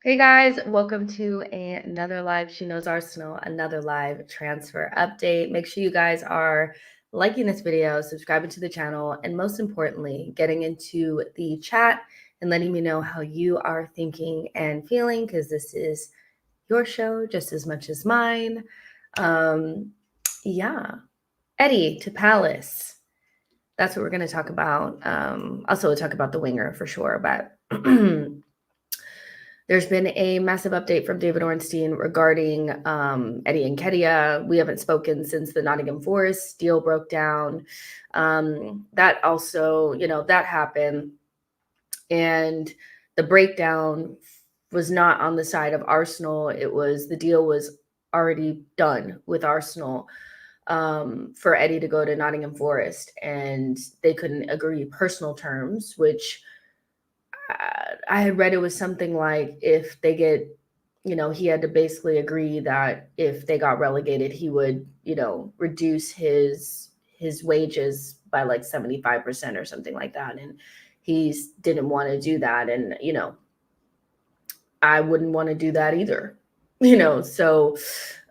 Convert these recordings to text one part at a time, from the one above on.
Hey guys, welcome to another live She Knows Arsenal, another live transfer update. Make sure you guys are liking this video, subscribing to the channel, and most importantly, getting into the chat and letting me know how you are thinking and feeling, because this is your show just as much as mine. Yeah, Eddie to Palace. That's what we're going to talk about. Also, we'll talk about the winger for sure, but there's been a massive update from David Ornstein regarding Eddie Nketiah. We haven't spoken since the Nottingham Forest deal broke down. That also, that happened. And the breakdown was not on the side of Arsenal. The deal was already done with Arsenal for Eddie to go to Nottingham Forest. And they couldn't agree personal terms, which I had read it was something like if they get, he had to basically agree that if they got relegated, he would, reduce his wages by like 75% or something like that. And he didn't want to do that. And, I wouldn't want to do that either, so,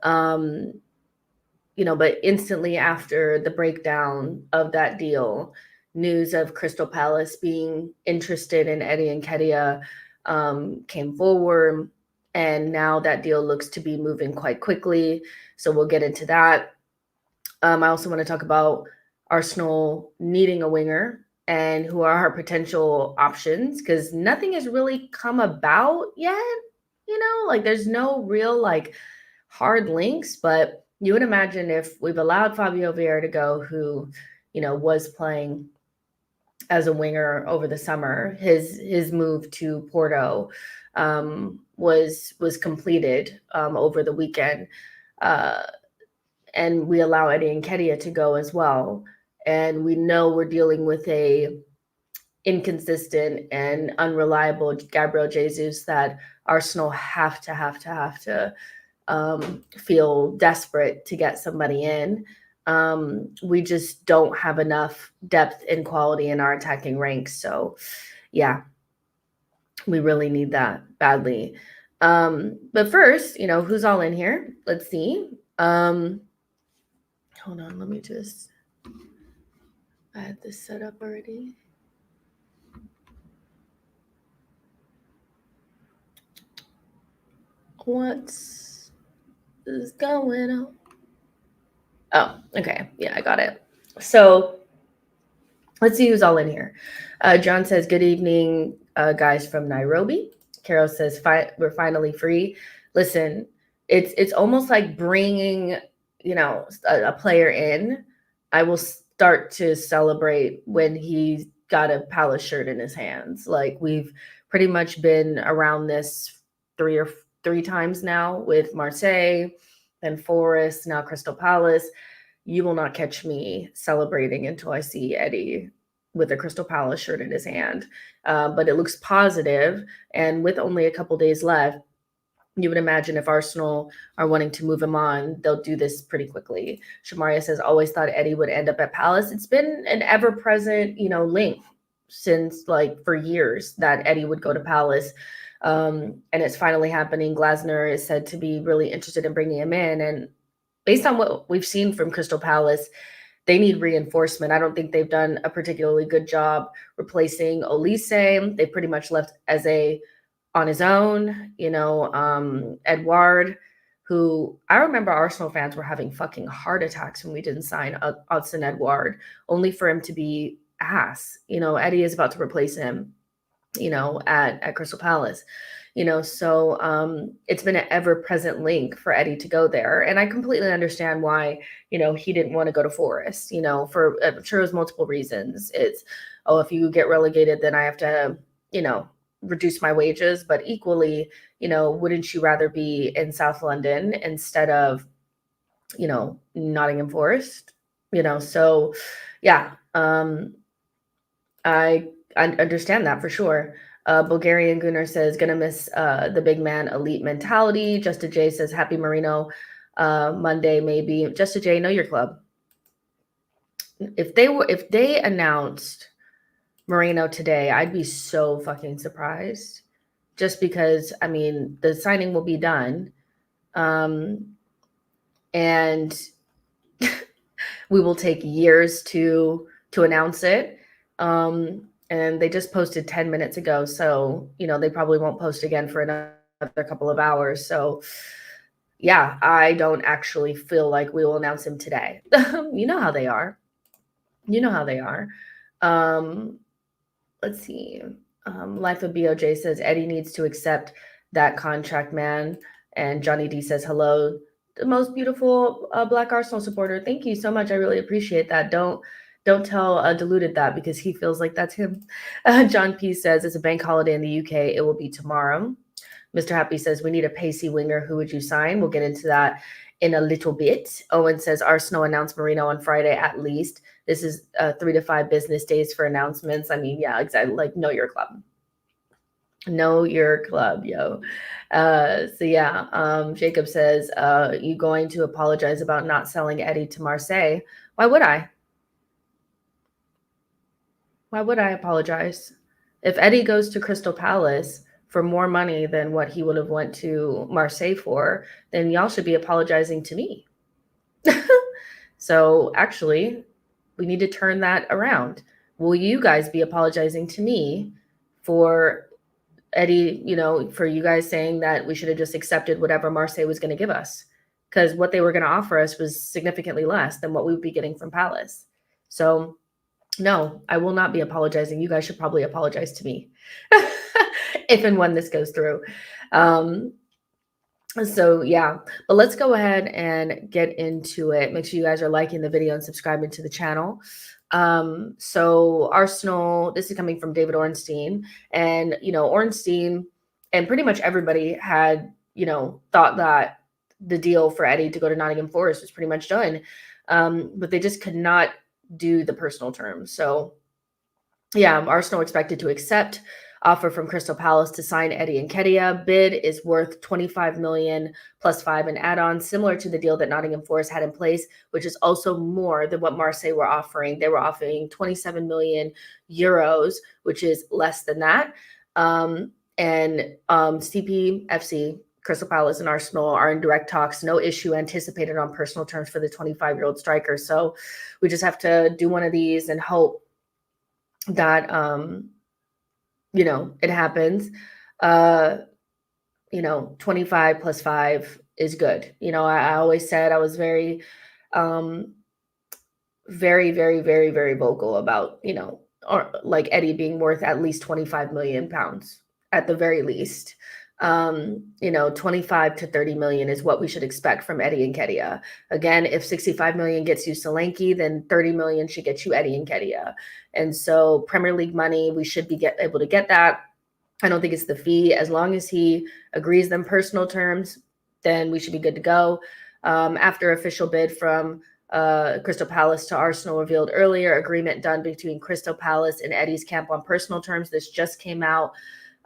but instantly after the breakdown of that deal, news of Crystal Palace being interested in Eddie Nketiah came forward, and now that deal looks to be moving quite quickly. So we'll get into that. I also want to talk about Arsenal needing a winger and who are our potential options, because nothing has really come about yet. Like there's no real like hard links, but you would imagine if we've allowed Fabio Vieira to go, who, was playing as a winger over the summer, his move to Porto was completed over the weekend, and we allow Eddie Nketiah to go as well, and we know we're dealing with a inconsistent and unreliable Gabriel Jesus that Arsenal have to feel desperate to get somebody in. We just don't have enough depth and quality in our attacking ranks. So, yeah, we really need that badly. But first, who's all in here? Let's see. Hold on, let me just. I had this set up already. What's going on? Oh, okay. Yeah, I got it. So let's see who's all in here. John says, good evening, guys from Nairobi. Carol says, we're finally free. Listen, it's almost like bringing, a player in. I will start to celebrate when he got a Palace shirt in his hands. Like we've pretty much been around this three times now with Marseille, then Forest, now Crystal Palace. You will not catch me celebrating until I see Eddie with a Crystal Palace shirt in his hand. But it looks positive, and with only a couple days left, you would imagine if Arsenal are wanting to move him on, they'll do this pretty quickly. Shamaria says, always thought Eddie would end up at Palace. It's been an ever-present, link since like for years that Eddie would go to Palace. And it's finally happening. Glasner is said to be really interested in bringing him in. And based on what we've seen from Crystal Palace, they need reinforcement. I don't think they've done a particularly good job replacing Olise. They pretty much left Eze on his own. Edouard, who I remember Arsenal fans were having fucking heart attacks when we didn't sign Odsonne Edouard, only for him to be ass. Eddie is about to replace him, at Crystal Palace. So it's been an ever-present link for Eddie to go there. And I completely understand why, he didn't want to go to Forest, for I'm sure there's multiple reasons. It's, if you get relegated, then I have to, reduce my wages. But equally, wouldn't you rather be in South London instead of, Nottingham Forest? So yeah, I understand that for sure. Bulgarian Gunnar says, gonna miss the big man elite mentality. Justa J says, happy Marino Monday, maybe. Justa J, know your club. If they announced Moreno today, I'd be so fucking surprised. just because, I mean, the signing will be done. And we will take years to announce it. And they just posted 10 minutes ago. So, they probably won't post again for another couple of hours. So yeah, I don't actually feel like we will announce him today. You know how they are. Let's see. Life of BOJ says Eddie needs to accept that contract, man. And Johnny D says, hello, the most beautiful Black Arsenal supporter. Thank you so much. I really appreciate that. Don't tell Diluted that, because he feels like that's him. John P says, it's a bank holiday in the UK. It will be tomorrow. Mr. Happy says, we need a pacey winger. Who would you sign? We'll get into that in a little bit. Owen says, Arsenal announced Marino on Friday at least. This is 3 to 5 business days for announcements. I mean, yeah, exactly. Like, know your club. Know your club, yo. So yeah, Jacob says, you going to apologize about not selling Eddie to Marseille? Why would I? Why would I apologize? If Eddie goes to Crystal Palace for more money than what he would have went to Marseille for, then y'all should be apologizing to me. So actually, we need to turn that around. Will you guys be apologizing to me for Eddie, for you guys saying that we should have just accepted whatever Marseille was going to give us? Because what they were going to offer us was significantly less than what we would be getting from Palace. So no, I will not be apologizing. You guys should probably apologize to me if and when this goes through. So yeah, but let's go ahead and get into it. Make sure you guys are liking the video and subscribing to the channel. So Arsenal, this is coming from David Ornstein, and Ornstein and pretty much everybody had thought that the deal for Eddie to go to Nottingham Forest was pretty much done, but they just could not do the personal terms. So yeah, Arsenal expected to accept offer from Crystal Palace to sign Eddie Nketiah. Bid is worth 25 million plus 5 in add-ons, similar to the deal that Nottingham Forest had in place, which is also more than what Marseille were offering. They were offering 27 million euros, which is less than that. CPFC, Crystal Palace, and Arsenal are in direct talks. No issue anticipated on personal terms for the 25-year-old striker. So we just have to do one of these and hope that it happens. 25 plus 5 is good. I always said I was very very, very, very, very vocal about, or like Eddie being worth at least 25 million pounds at the very least. 25 to 30 million is what we should expect from Eddie Nketiah. Again, if 65 million gets you Solanke, then 30 million should get you Eddie Nketiah. And so Premier League money, we should be able to get that. I don't think it's the fee. As long as he agrees them personal terms, then we should be good to go. After official bid from Crystal Palace to Arsenal revealed earlier, agreement done between Crystal Palace and Eddie's camp on personal terms. This just came out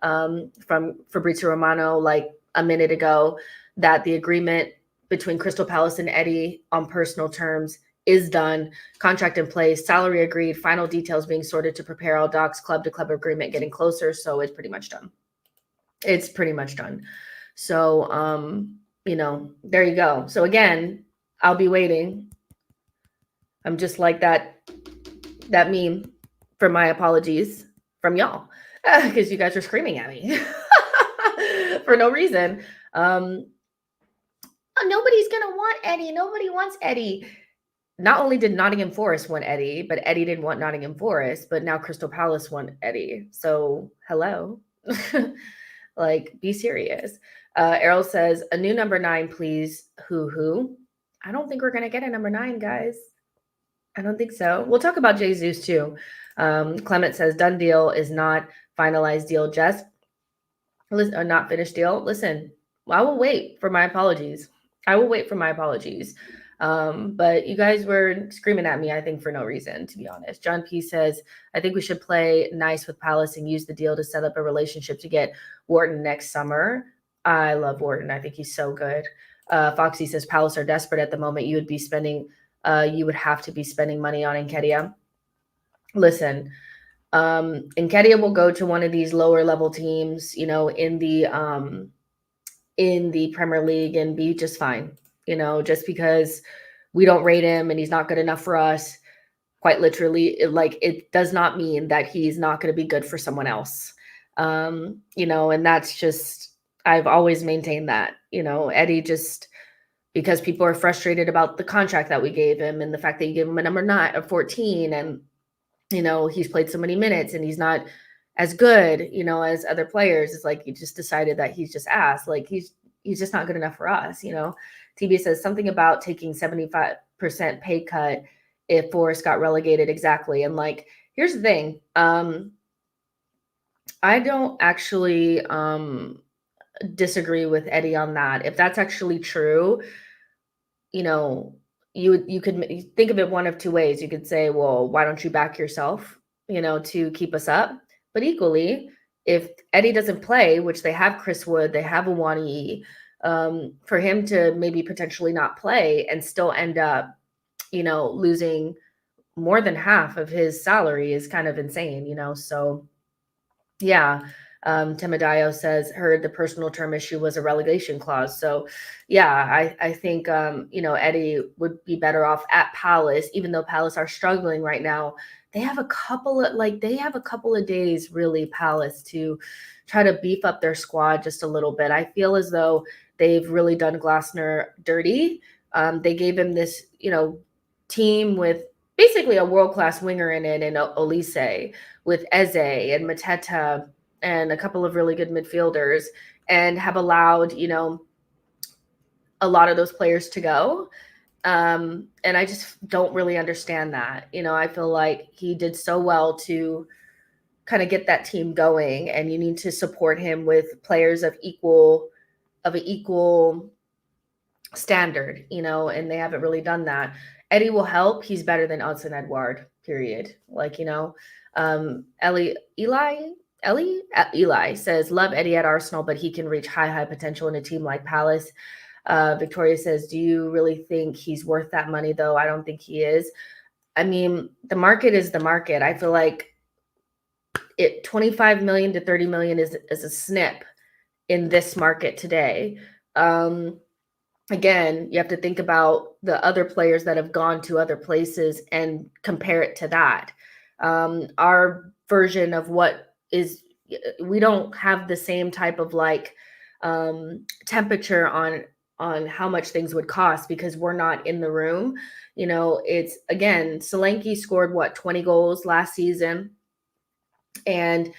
from Fabrizio Romano like a minute ago, that the agreement between Crystal Palace and Eddie on personal terms is done, contract in place, salary agreed, final details being sorted to prepare all docs, club to club agreement getting closer. So it's pretty much done. It's pretty much done. So, there you go. So again, I'll be waiting. I'm just like that meme for my apologies from y'all, because you guys are screaming at me for no reason. Nobody's gonna want Eddie. Nobody wants Eddie. Not only did Nottingham Forest want Eddie, but Eddie didn't want Nottingham Forest, but now Crystal Palace want Eddie. So hello. Like, be serious. Errol says, a new number 9, please. Who? I don't think we're gonna get a number 9, guys. I don't think so. We'll talk about Jesus too. Clement says, done deal is not finalized deal, just not finished deal. Listen, I will wait for my apologies. But you guys were screaming at me, I think, for no reason, to be honest. John P says, I think we should play nice with Palace and use the deal to set up a relationship to get Wharton next summer. I love Wharton. I think he's so good. Foxy says, Palace are desperate at the moment. You would have to be spending money on Nketiah. Listen, Nketiah will go to one of these lower level teams, you know, in the Premier League and be just fine. You know, just because we don't rate him and he's not good enough for us, quite literally, it does not mean that he's not going to be good for someone else. You know, and that's just, I've always maintained that, you know, Eddie just, because people are frustrated about the contract that we gave him and the fact that you gave him a number 9 or 14, and you know, he's played so many minutes and he's not as good, you know, as other players. It's like you just decided that he's just ass. Like he's just not good enough for us, you know. TB says something about taking 75% pay cut if Forrest got relegated. Exactly. And like, here's the thing. I don't actually disagree with Eddie on that. If that's actually true, you know, you could think of it one of two ways. You could say, well, why don't you back yourself, you know, to keep us up? But equally, if Eddie doesn't play, which they have Chris Wood, they have Awani, for him to maybe potentially not play and still end up, you know, losing more than half of his salary is kind of insane, you know. So yeah. Temadayo says, heard the personal term issue was a relegation clause. So yeah, I think, you know, Eddie would be better off at Palace, even though Palace are struggling right now. They have a couple of days, really, Palace, to try to beef up their squad just a little bit. I feel as though they've really done Glasner dirty. They gave him this, you know, team with basically a world-class winger in it, and Olise, with Eze and Mateta and a couple of really good midfielders, and have allowed, you know, a lot of those players to go. And I just don't really understand that. You know, I feel like he did so well to kind of get that team going, and you need to support him with players of an equal standard, you know, and they haven't really done that. Eddie will help. He's better than Odson Edward, period. Like, you know, Eli says, love Eddie at Arsenal, but he can reach high potential in a team like Palace. Victoria says, do you really think he's worth that money, though? I don't think he is. I mean, the market is the market. I feel like 25 million to 30 million is a snip in this market today. Again, you have to think about the other players that have gone to other places and compare it to that. Our version of what is, we don't have the same type of like temperature on how much things would cost because we're not in the room. You know, it's, again, Solanke scored 20 goals last season and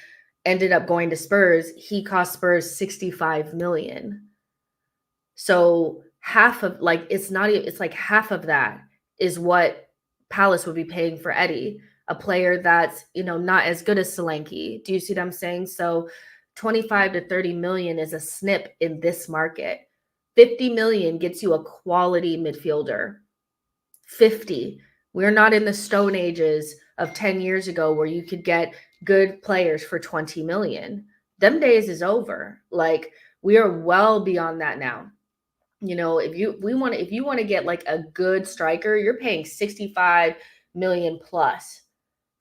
ended up going to Spurs. He cost Spurs 65 million. So half of, like, it's not even, it's like half of that is what Palace would be paying for Eddie, a player that's, you know, not as good as Solanke. Do you see what I'm saying? So 25 to 30 million is a snip in this market. 50 million gets you a quality midfielder. 50. We're not in the stone ages of 10 years ago where you could get good players for 20 million. Them days is over. Like, we are well beyond that now. You know, if you want to get like a good striker, you're paying 65 million plus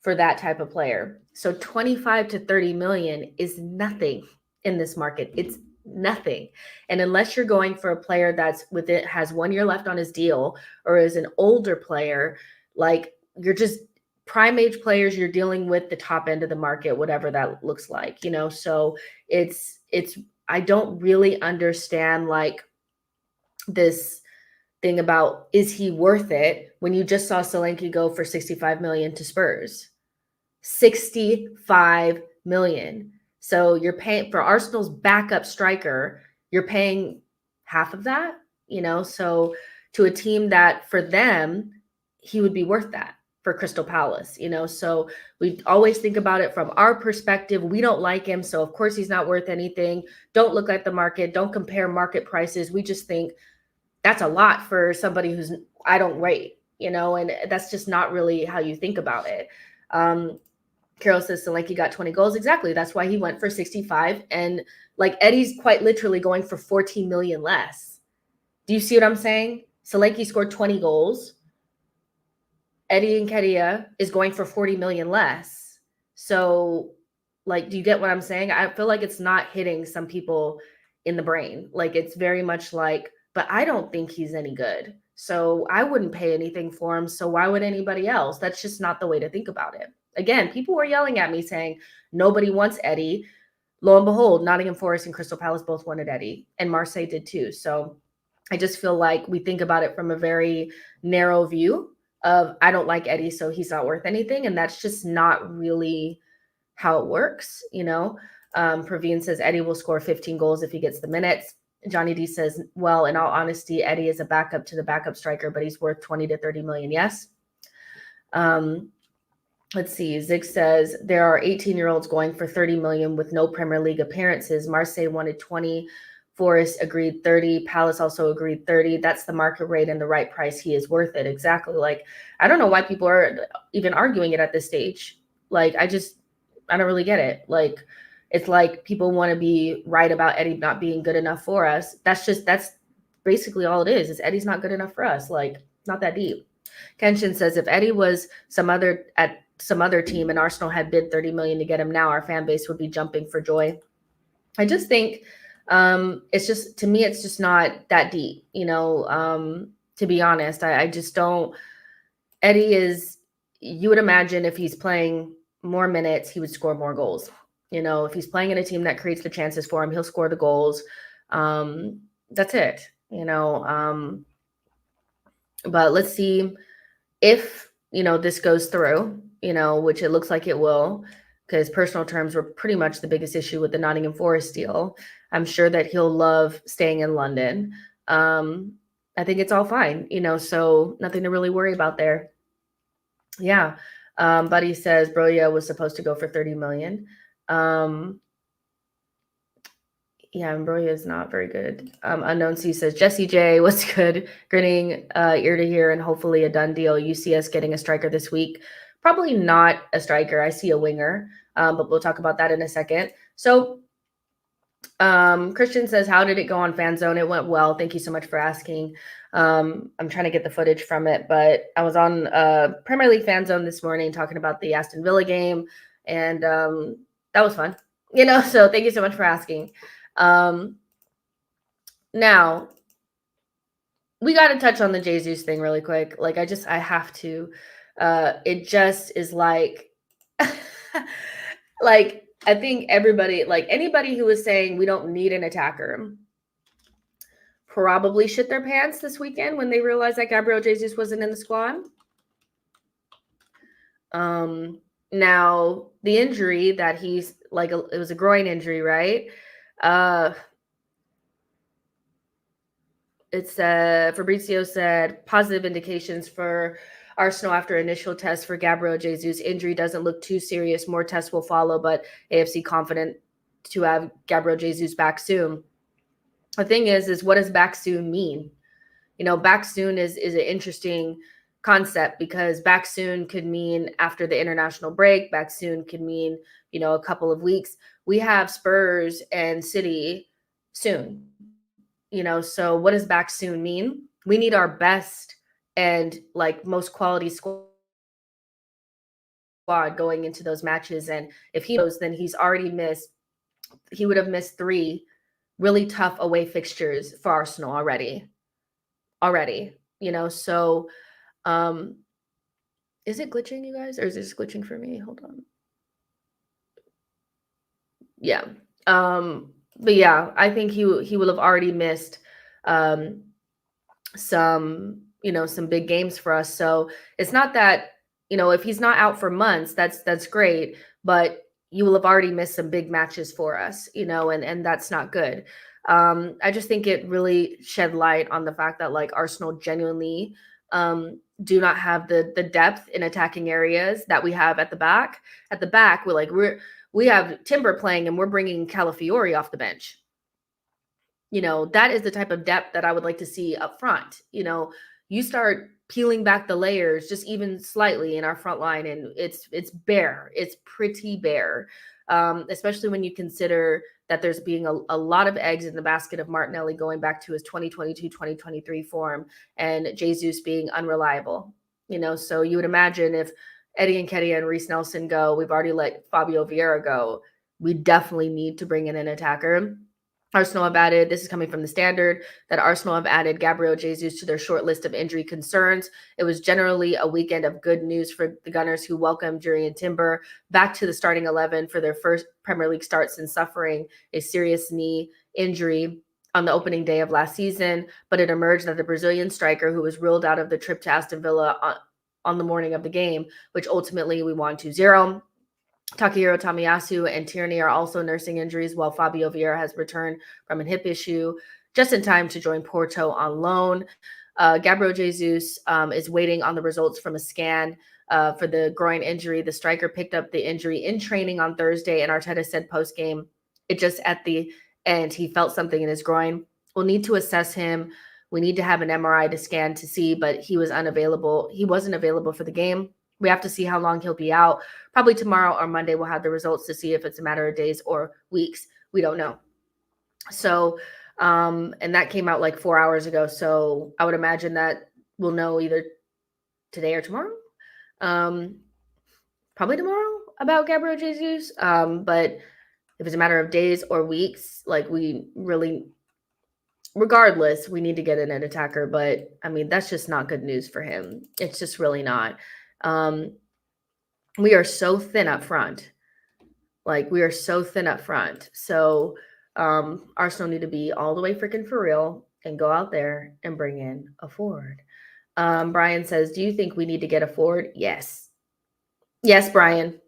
for that type of player. So 25 to 30 million is nothing in this market. It's nothing. And unless you're going for a player that's with it, has 1 year left on his deal, or is an older player, like, you're just prime age players, you're dealing with the top end of the market, whatever that looks like, you know. So it's I don't really understand like this thing about, is he worth it, when you just saw Solanke go for 65 million to Spurs. 65 million. So you're paying for Arsenal's backup striker, you're paying half of that, you know. So to a team that, for them, he would be worth that for Crystal Palace, you know. So we always think about it from our perspective. We don't like him, so of course he's not worth anything. Don't look at the market, don't compare market prices. We just think that's a lot for somebody who's, I don't rate, you know, and that's just not really how you think about it. Carol says, so like, he got 20 goals. Exactly. That's why he went for 65. And like, Eddie's quite literally going for 14 million less. Do you see what I'm saying? Solanke scored 20 goals. Eddie Nketiah is going for 40 million less. So, like, do you get what I'm saying? I feel like it's not hitting some people in the brain. Like, it's very much like, but I don't think he's any good. So I wouldn't pay anything for him. So why would anybody else? That's just not the way to think about it. Again, people were yelling at me saying nobody wants Eddie. Lo and behold, Nottingham Forest and Crystal Palace both wanted Eddie, and Marseille did too. So I just feel like we think about it from a very narrow view of I don't like Eddie, so he's not worth anything. And that's just not really how it works, you know. Praveen says Eddie will score 15 goals if he gets the minutes. Johnny D says, well, in all honesty, Eddie is a backup to the backup striker, but he's worth 20 to 30 million. Yes. Let's see. Zig says there are 18-year-olds going for 30 million with no Premier League appearances. Marseille wanted 20. Forest agreed 30. Palace also agreed 30. That's the market rate and the right price. He is worth it. Exactly. Like, I don't know why people are even arguing it at this stage. Like, I don't really get it. Like, it's like people want to be right about Eddie not being good enough for us. That's basically all it is Eddie's not good enough for us. Like, not that deep. Kenshin says if Eddie was some other team and Arsenal had bid 30 million to get him now, our fan base would be jumping for joy. I just think it's just, to me, it's just not that deep, you know. To be honest, I just don't. Eddie is, you would imagine if he's playing more minutes, he would score more goals. You know, if he's playing in a team that creates the chances for him, he'll score the goals. That's it, you know. But let's see if, you know, this goes through, you know, which it looks like it will, because personal terms were pretty much the biggest issue with the Nottingham Forest deal. I'm sure that he'll love staying in London. I think it's all fine, you know, so nothing to really worry about there. Yeah. Buddy says Broya was supposed to go for 30 million. Yeah, Broya is not very good. Unknown C says Jesse J, what's good? Grinning ear to ear, and hopefully a done deal. You see us getting a striker this week. Probably not a striker. I see a winger, but we'll talk about that in a second. So Christian says, how did it go on Fan Zone? It went well. Thank you so much for asking. I'm trying to get the footage from it, but I was on Premier League Fan Zone this morning talking about the Aston Villa game, and that was fun, you know, so thank you so much for asking. Now we got to touch on the Jesus thing really quick. Like, I have to, it just is like, like, I think everybody, like anybody who was saying we don't need an attacker, probably shit their pants this weekend when they realized that Gabriel Jesus wasn't in the squad. Now the injury that he's like, it was a groin injury, right? It's Fabrizio said positive indications for Arsenal after initial tests for Gabriel Jesus. Injury doesn't look too serious. More tests will follow, but AFC confident to have Gabriel Jesus back soon. The thing is what does back soon mean? You know, back soon is an interesting concept, because back soon could mean after the international break. Back soon could mean, you know, a couple of weeks. We have Spurs and City soon. You know, so what does back soon mean? We need our best and like most quality squad going into those matches. And if he goes, then he would have missed 3 really tough away fixtures for Arsenal already, you know. So is it glitching, you guys, or is this glitching for me? Hold on. Yeah. But yeah, I think he will have already missed some, you know, some big games for us. So it's not that, you know, if he's not out for months, that's great, but you will have already missed some big matches for us, you know, and that's not good. I just think it really shed light on the fact that like Arsenal genuinely do not have the depth in attacking areas that we have at the back. At the back, we have Timber playing and we're bringing Calafiori off the bench. You know, that is the type of depth that I would like to see up front. You know, you start peeling back the layers just even slightly in our front line, and it's bare. It's pretty bare, especially when you consider that there's being a lot of eggs in the basket of Martinelli going back to his 2022-2023 form, and Jesus being unreliable. You know, so you would imagine if Eddie Nketiah and Reece Nelson go. We've already let Fabio Vieira go. We definitely need to bring in an attacker. Arsenal have added, this is coming from the Standard, that Arsenal have added Gabriel Jesus to their short list of injury concerns. It was generally a weekend of good news for the Gunners, who welcomed Jurrien Timber back to the starting 11 for their first Premier League start since suffering a serious knee injury on the opening day of last season. But it emerged that the Brazilian striker, who was ruled out of the trip to Aston Villa on the morning of the game, which ultimately we won 2-0. Takahiro Tamiyasu and Tierney are also nursing injuries, while Fabio Vieira has returned from a hip issue just in time to join Porto on loan. Gabriel Jesus is waiting on the results from a scan for the groin injury. The striker picked up the injury in training on Thursday, and Arteta said post-game, it just at the end, he felt something in his groin. We'll need to assess him. We need to have an MRI to scan to see, but he was unavailable. He wasn't available for the game. We have to see how long he'll be out. Probably tomorrow or Monday we'll have the results to see if it's a matter of days or weeks. We don't know. So, and that came out like 4 hours ago. So I would imagine that we'll know either today or tomorrow. Probably tomorrow about Gabriel Jesus. But if it's a matter of days or weeks, like we really, regardless, we need to get in an attacker. But I mean, that's just not good news for him. It's just really not. We are so thin up front. Like, we are so thin up front. So Arsenal need to be all the way freaking for real and go out there and bring in a forward. Brian says, do you think we need to get a forward? Yes. Yes, Brian.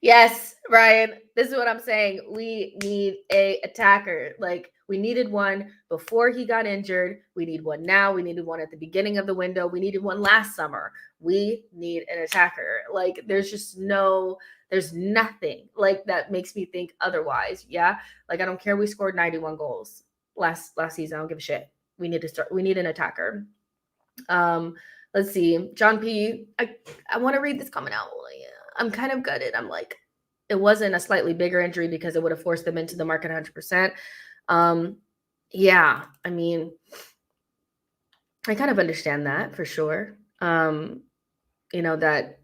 Yes, Brian. This is what I'm saying. We need a attacker. Like, we needed one before he got injured. We need one now. We needed one at the beginning of the window. We needed one last summer. We need an attacker. Like, there's nothing like that makes me think otherwise. Yeah. Like, I don't care. We scored 91 goals last season. I don't give a shit. We need an attacker. Let's see. John P. I want to read this comment out. I'm kind of gutted. I'm like, it wasn't a slightly bigger injury because it would have forced them into the market 100%. Yeah, I mean, I kind of understand that for sure. That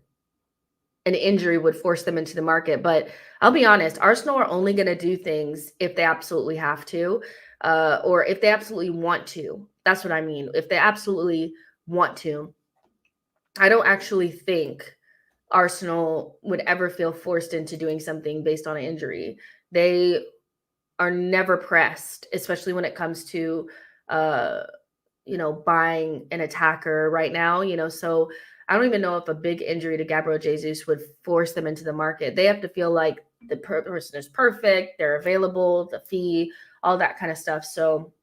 an injury would force them into the market. But I'll be honest, Arsenal are only going to do things if they absolutely have to, or if they absolutely want to. That's what I mean. If they absolutely want to. I don't actually think Arsenal would ever feel forced into doing something based on an injury. They are never pressed, especially when it comes to, buying an attacker right now, so I don't even know if a big injury to Gabriel Jesus would force them into the market. They have to feel like the person is perfect, they're available, the fee, all that kind of stuff. So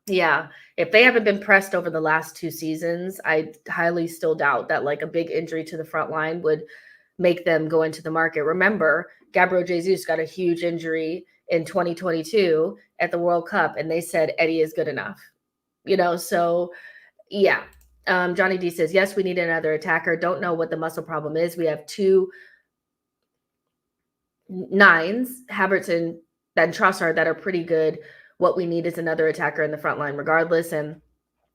yeah, if they haven't been pressed over the last 2 seasons, I highly still doubt that like a big injury to the front line would make them go into the market. Remember, Gabriel Jesus got a huge injury in 2022 at the World Cup, and they said Eddie is good enough. So yeah. Johnny D says, yes, we need another attacker. Don't know what the muscle problem is. We have 2 nines, Havertz and Ben Trossard, that are pretty good. What we need is another attacker in the front line regardless. And,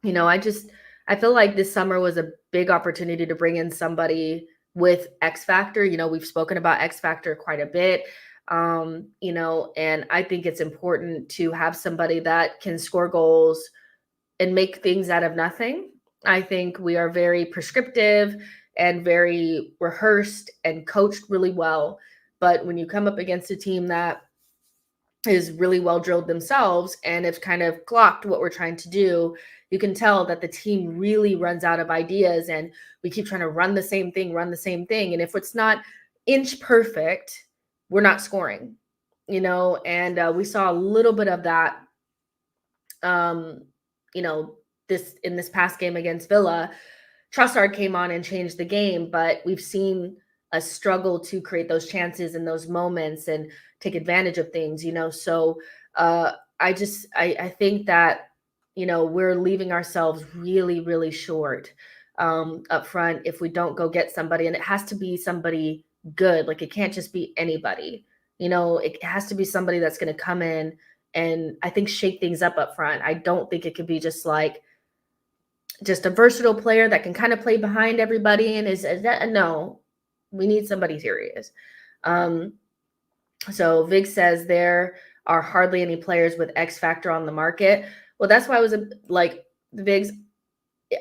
I feel like this summer was a big opportunity to bring in somebody with X Factor. We've spoken about X Factor quite a bit. And I think it's important to have somebody that can score goals and make things out of nothing. I think we are very prescriptive and very rehearsed and coached really well. But when you come up against a team that is really well drilled themselves and have kind of clocked what we're trying to do, you can tell that the team really runs out of ideas and we keep trying to run the same thing. And if it's not inch perfect, we're not scoring, and we saw a little bit of that, this past game against Villa. Trossard came on and changed the game, but we've seen a struggle to create those chances and those moments and take advantage of things, So I think that, we're leaving ourselves really, really short up front if we don't go get somebody. And it has to be somebody good. Like, it can't just be anybody. It has to be somebody that's going to come in and I think shake things up front. I don't think it could be just like just a versatile player that can kind of play behind everybody and is that no, we need somebody serious. So Vig says there are hardly any players with X factor on the market. Well, that's why I was like Vig's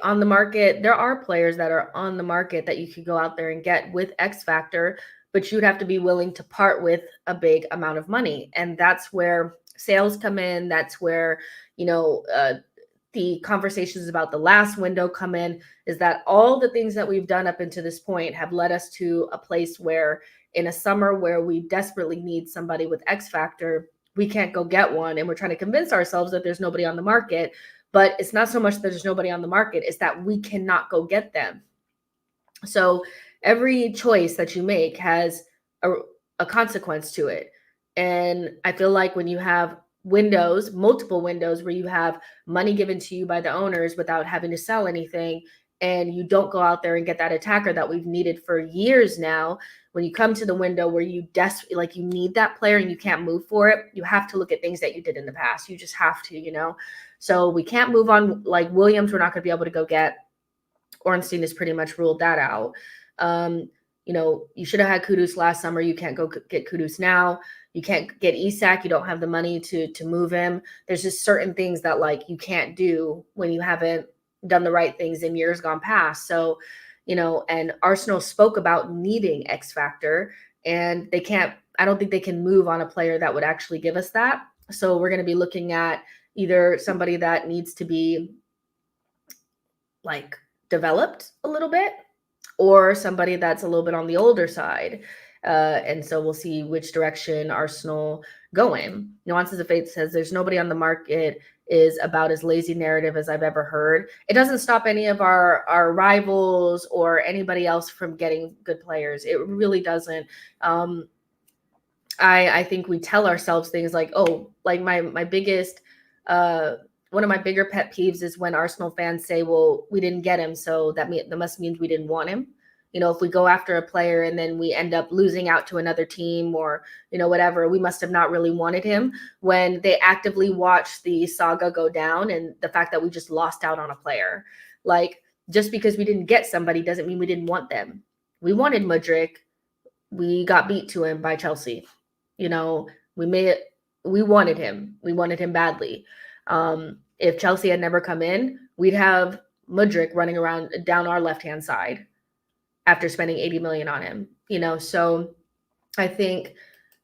on the market. There are players that are on the market that you could go out there and get with X factor, but you'd have to be willing to part with a big amount of money. And that's where sales come in. That's where, the conversations about the last window come in, is that all the things that we've done up until this point have led us to a place where in a summer where we desperately need somebody with X factor, we can't go get one. And we're trying to convince ourselves that there's nobody on the market. But it's not so much that there's nobody on the market, it's that we cannot go get them. So every choice that you make has a consequence to it. And I feel like when you have windows, multiple windows where you have money given to you by the owners without having to sell anything, and you don't go out there and get that attacker that we've needed for years now, when you come to the window where you desperately, like, you need that player and you can't move for it, you have to look at things that you did in the past. You just have to. So we can't move on. Like Williams, we're not going to be able to go get. Ornstein has pretty much ruled that out. You should have had Kudus last summer. You can't go get Kudus now. You can't get Isak. You don't have the money to move him. There's just certain things that like you can't do when you haven't done the right things in years gone past. So, and Arsenal spoke about needing X factor, and they can't. I don't think they can move on a player that would actually give us that. So we're going to be looking at either somebody that needs to be like developed a little bit, or somebody that's a little bit on the older side. And so we'll see which direction Arsenal go in. Nuances of Faith says there's nobody on the market is about as lazy narrative as I've ever heard. It doesn't stop any of our rivals or anybody else from getting good players. It really doesn't. I think we tell ourselves things like, oh, like my biggest one of my bigger pet peeves is when Arsenal fans say, well, we didn't get him, so that must mean we didn't want him. If we go after a player and then we end up losing out to another team or, whatever, we must have not really wanted him, when they actively watch the saga go down and the fact that we just lost out on a player. Like, just because we didn't get somebody doesn't mean we didn't want them. We wanted Mudryk. We got beat to him by Chelsea. We wanted him. We wanted him badly. If Chelsea had never come in, we'd have Mudryk running around down our left-hand side after spending 80 million on him, So I think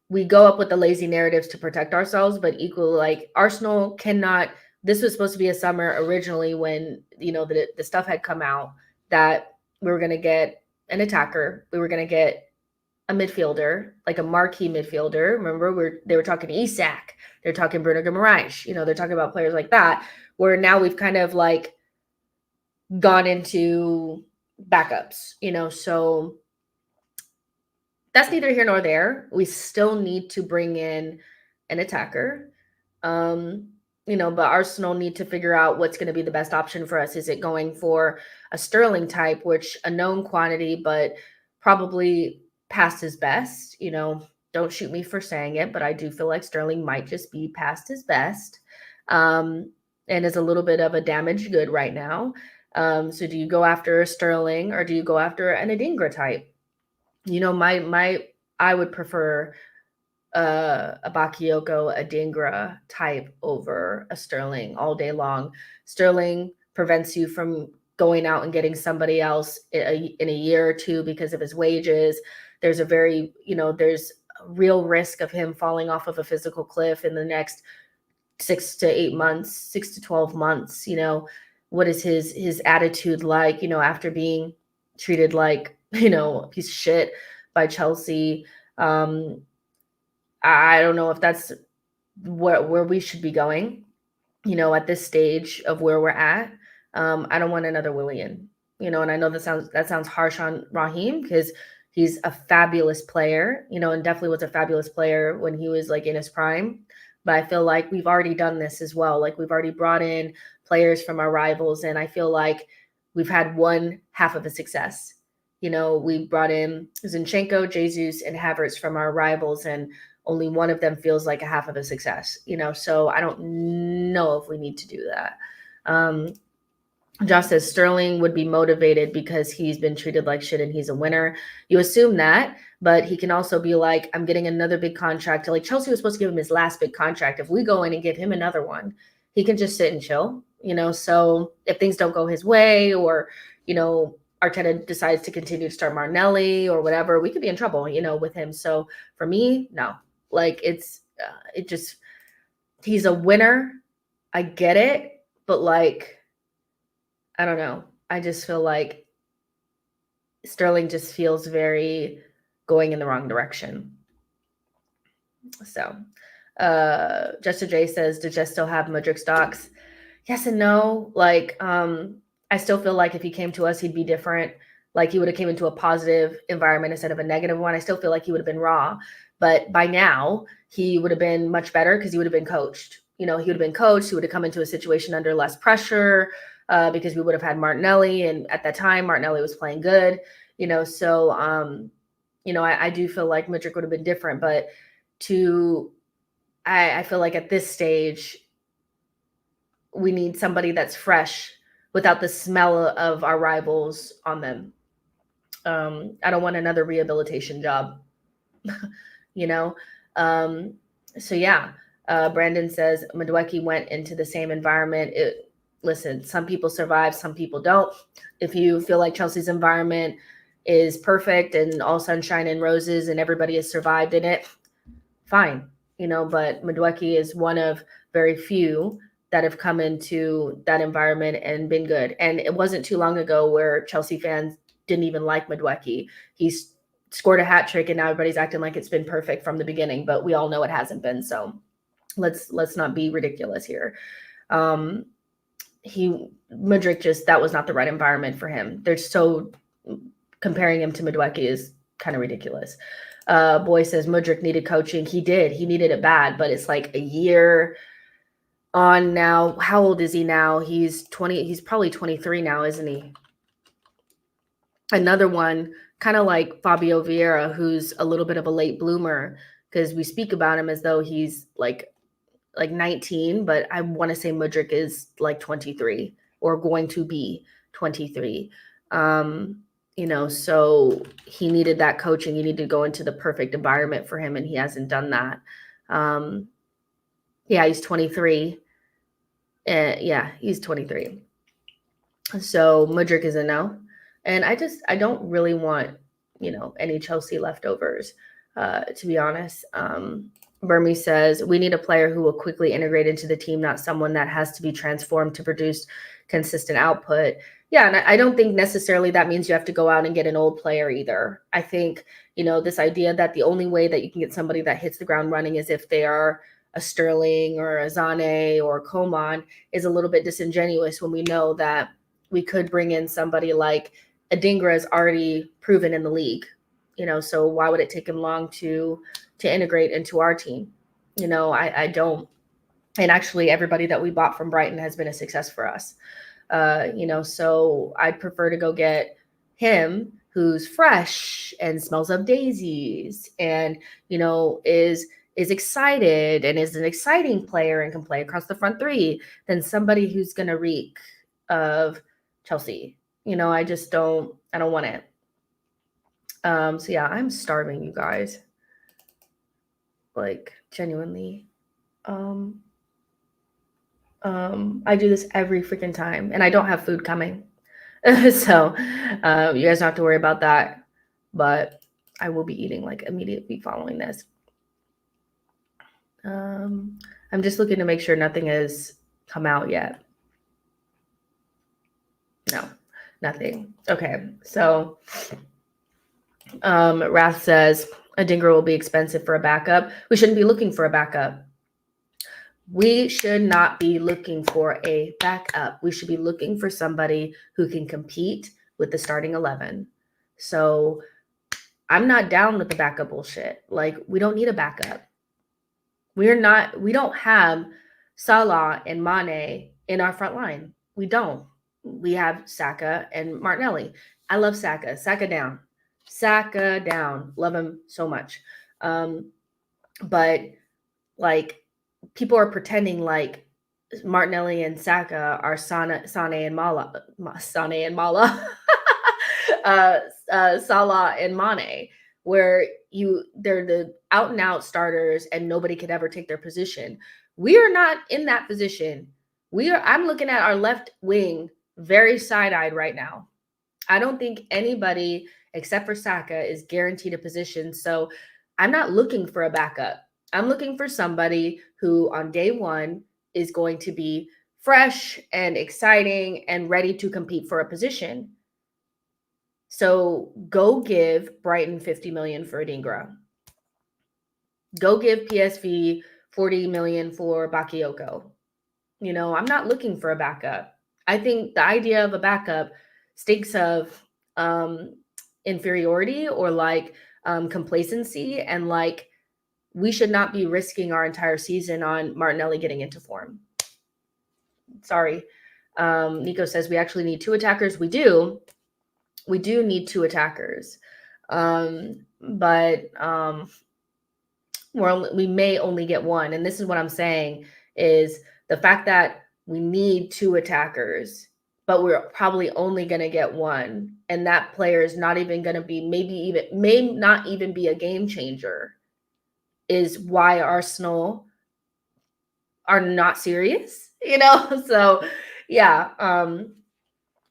we go up with the lazy narratives to protect ourselves, but equally, like, Arsenal cannot. This was supposed to be a summer originally when, the stuff had come out that we were going to get an attacker. We were going to get a midfielder, like a marquee midfielder. Remember, they were talking Isak. They're talking Bruno Guimaraes. They're talking about players like that, where now we've kind of like gone into backups, so that's neither here nor there. We still need to bring in an attacker. But Arsenal need to figure out what's going to be the best option for us. Is it going for a Sterling type, which a known quantity, but probably past his best? Don't shoot me for saying it, but I do feel like Sterling might just be past his best, and is a little bit of a damaged good right now. So do you go after a Sterling or do you go after an Adingra type? I would prefer a Bakayoko Adingra type over a Sterling all day long. Sterling prevents you from going out and getting somebody else in a year or two because of his wages. There's there's a real risk of him falling off of a physical cliff in the next 6 to 8 months, 6 to 12 months. What is his attitude like, after being treated like, a piece of shit by Chelsea? I don't know if that's where we should be going, at this stage of where we're at. I don't want another Willian, and I know that sounds harsh on Raheem because he's a fabulous player, and definitely was a fabulous player when he was like in his prime. But I feel like we've already done this as well. Like, we've already brought in players from our rivals, and I feel like we've had one half of a success. We brought in Zinchenko, Jesus, and Havertz from our rivals, and only one of them feels like a half of a success. So I don't know if we need to do that. Josh says Sterling would be motivated because he's been treated like shit and he's a winner. You assume that, but he can also be like, I'm getting another big contract. Like Chelsea was supposed to give him his last big contract. If we go in and give him another one, he can just sit and chill, So if things don't go his way, or, Arteta decides to continue to start Martinelli or whatever, we could be in trouble, with him. So for me, no. Like he's a winner. I get it, but like, I don't know. I just feel like Sterling just feels very going in the wrong direction. So, Jester J says, does Jess still have Mudryk stocks? Yes and no. Like, I still feel like if he came to us, he'd be different. Like he would have came into a positive environment instead of a negative one. I still feel like he would have been raw, but by now he would have been much better because he would have been coached. He would have been coached. He would have come into a situation under less pressure because we would have had Martinelli, and at that time Martinelli was playing good. So I do feel like Mudryk would have been different, but I feel like at this stage we need somebody that's fresh without the smell of our rivals on them. I don't want another rehabilitation job, So yeah, Brandon says Madueke went into the same environment. Listen, some people survive, some people don't. If you feel like Chelsea's environment is perfect and all sunshine and roses and everybody has survived in it, fine, but Madueke is one of very few that have come into that environment and been good. And it wasn't too long ago where Chelsea fans didn't even like Madueke. He's scored a hat trick and now everybody's acting like it's been perfect from the beginning, but we all know it hasn't been. So let's not be ridiculous here. Mudryk that was not the right environment for him. Comparing him to Madueke is kind of ridiculous. Boy says Mudryk needed coaching. He did. He needed it bad, but it's like a year on now. How old is he now? He's 20. He's probably 23 now, isn't he? Another one, kind of like Fabio Vieira, who's a little bit of a late bloomer, because we speak about him as though he's like 19, but I want to say Mudryk is like 23 or going to be 23. So he needed that coaching. He needed to go into the perfect environment for him, and he hasn't done that. He's 23. He's 23. So Mudryk is a no. And I don't really want, any Chelsea leftovers, to be honest. Burmese says, we need a player who will quickly integrate into the team, not someone that has to be transformed to produce consistent output. Yeah, and I don't think necessarily that means you have to go out and get an old player either. I think, this idea that the only way that you can get somebody that hits the ground running is if they are a Sterling or a Zane or a Coman is a little bit disingenuous when we know that we could bring in somebody like Adingra is already proven in the league, so why would it take him long to integrate into our team? I don't. And actually everybody that we bought from Brighton has been a success for us. So I'd prefer to go get him who's fresh and smells of daisies and, is excited and is an exciting player and can play across the front three than somebody who's going to reek of Chelsea. I don't want it. So yeah, I'm starving, you guys. Like genuinely. I do this every freaking time and I don't have food coming. So you guys don't have to worry about that, but I will be eating like immediately following this. I'm just looking to make sure nothing has come out yet. No, nothing. Okay, so Wrath says Adingra will be expensive for a backup. We shouldn't be looking for a backup. We should not be looking for a backup. We should be looking for somebody who can compete with the starting 11. So I'm not down with the backup bullshit. Like, we don't need a backup. We don't have Salah and Mane in our front line. We don't. We have Saka and Martinelli. I love Saka. Saka down. Saka down. Love him so much. But like, people are pretending like Martinelli and Saka are Sane and Mala, Salah and Mane, where they're the out and out starters and nobody could ever take their position. We are not in that position. I'm looking at our left wing very side-eyed right now. I don't think anybody except for Saka is guaranteed a position. So I'm not looking for a backup. I'm looking for somebody who on day one is going to be fresh and exciting and ready to compete for a position. So go give Brighton 50 million for Adingra. Go give PSV 40 million for Bakayoko. I'm not looking for a backup. I think the idea of a backup stinks of inferiority or complacency, and we should not be risking our entire season on Martinelli getting into form. Sorry. Nico says we actually need 2 attackers. We do need 2 attackers. But we may only get 1. And this is what I'm saying is the fact that we need 2 attackers, but we're probably only going to get 1. And that player is not even going to be, may not even be a game changer, is why Arsenal are not serious, So yeah,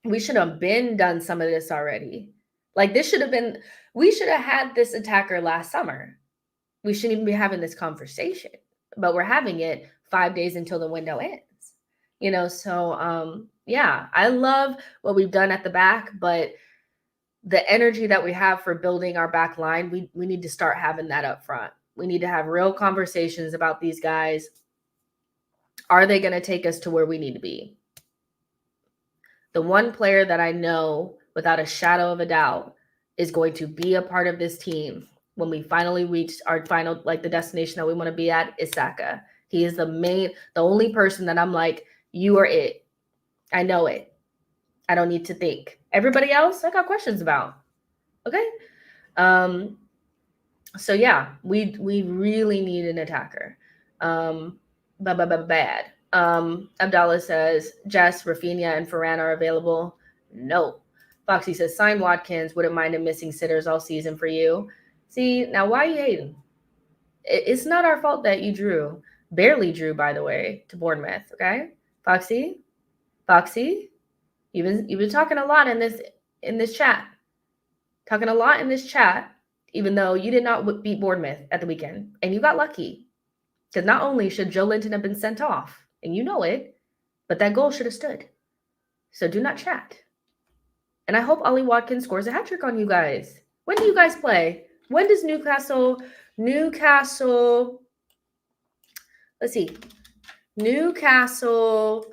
we should have done some of this already. We should have had this attacker last summer. We shouldn't even be having this conversation, but we're having it 5 days until the window ends, So yeah, I love what we've done at the back, but the energy that we have for building our back line, we need to start having that up front. We need to have real conversations about these guys. Are they going to take us to where we need to be? The one player that I know without a shadow of a doubt is going to be a part of this team when we finally reach our final, the destination that we want to be at, is Saka. He is the only person that I'm like, you are it. I know it. I don't need to think. Everybody else, I got questions about. Okay. So yeah, we really need an attacker. Bad. Abdallah says, Jess, Rafinha, and Ferran are available. No. Foxy says, sign Watkins. Wouldn't mind him missing sitters all season for you. See, now why are you hating? It's not our fault that you barely drew, by the way, to Bournemouth, okay? Foxy, you've been talking a lot in this chat. Talking a lot in this chat, even though you did not beat Bournemouth at the weekend. And you got lucky. Because not only should Joe Linton have been sent off, and you know it, but that goal should have stood. So do not chat. And I hope Ollie Watkins scores a hat-trick on you guys. When do you guys play? When does Newcastle, let's see, Newcastle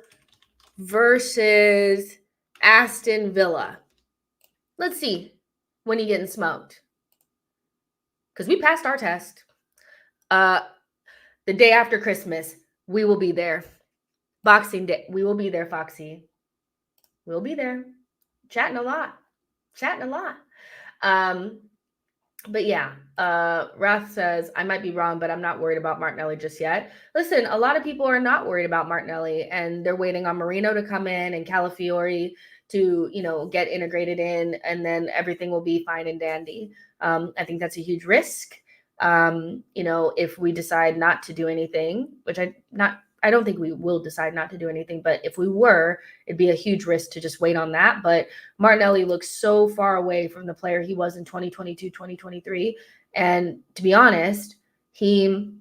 versus Aston Villa. Let's see when you're getting smoked. Because we passed our test. The day after Christmas, we will be there. Boxing Day, we will be there, Foxy. We'll be there. Chatting a lot. But yeah, Rath says, I might be wrong, but I'm not worried about Martinelli just yet. Listen, a lot of people are not worried about Martinelli, and they're waiting on Marino to come in and Calafiori to, get integrated in, and then everything will be fine and dandy. I think that's a huge risk. If we decide not to do anything, which I don't think we will decide not to do anything, but if we were, it'd be a huge risk to just wait on that. But Martinelli looks so far away from the player he was in 2022, 2023. And to be honest, he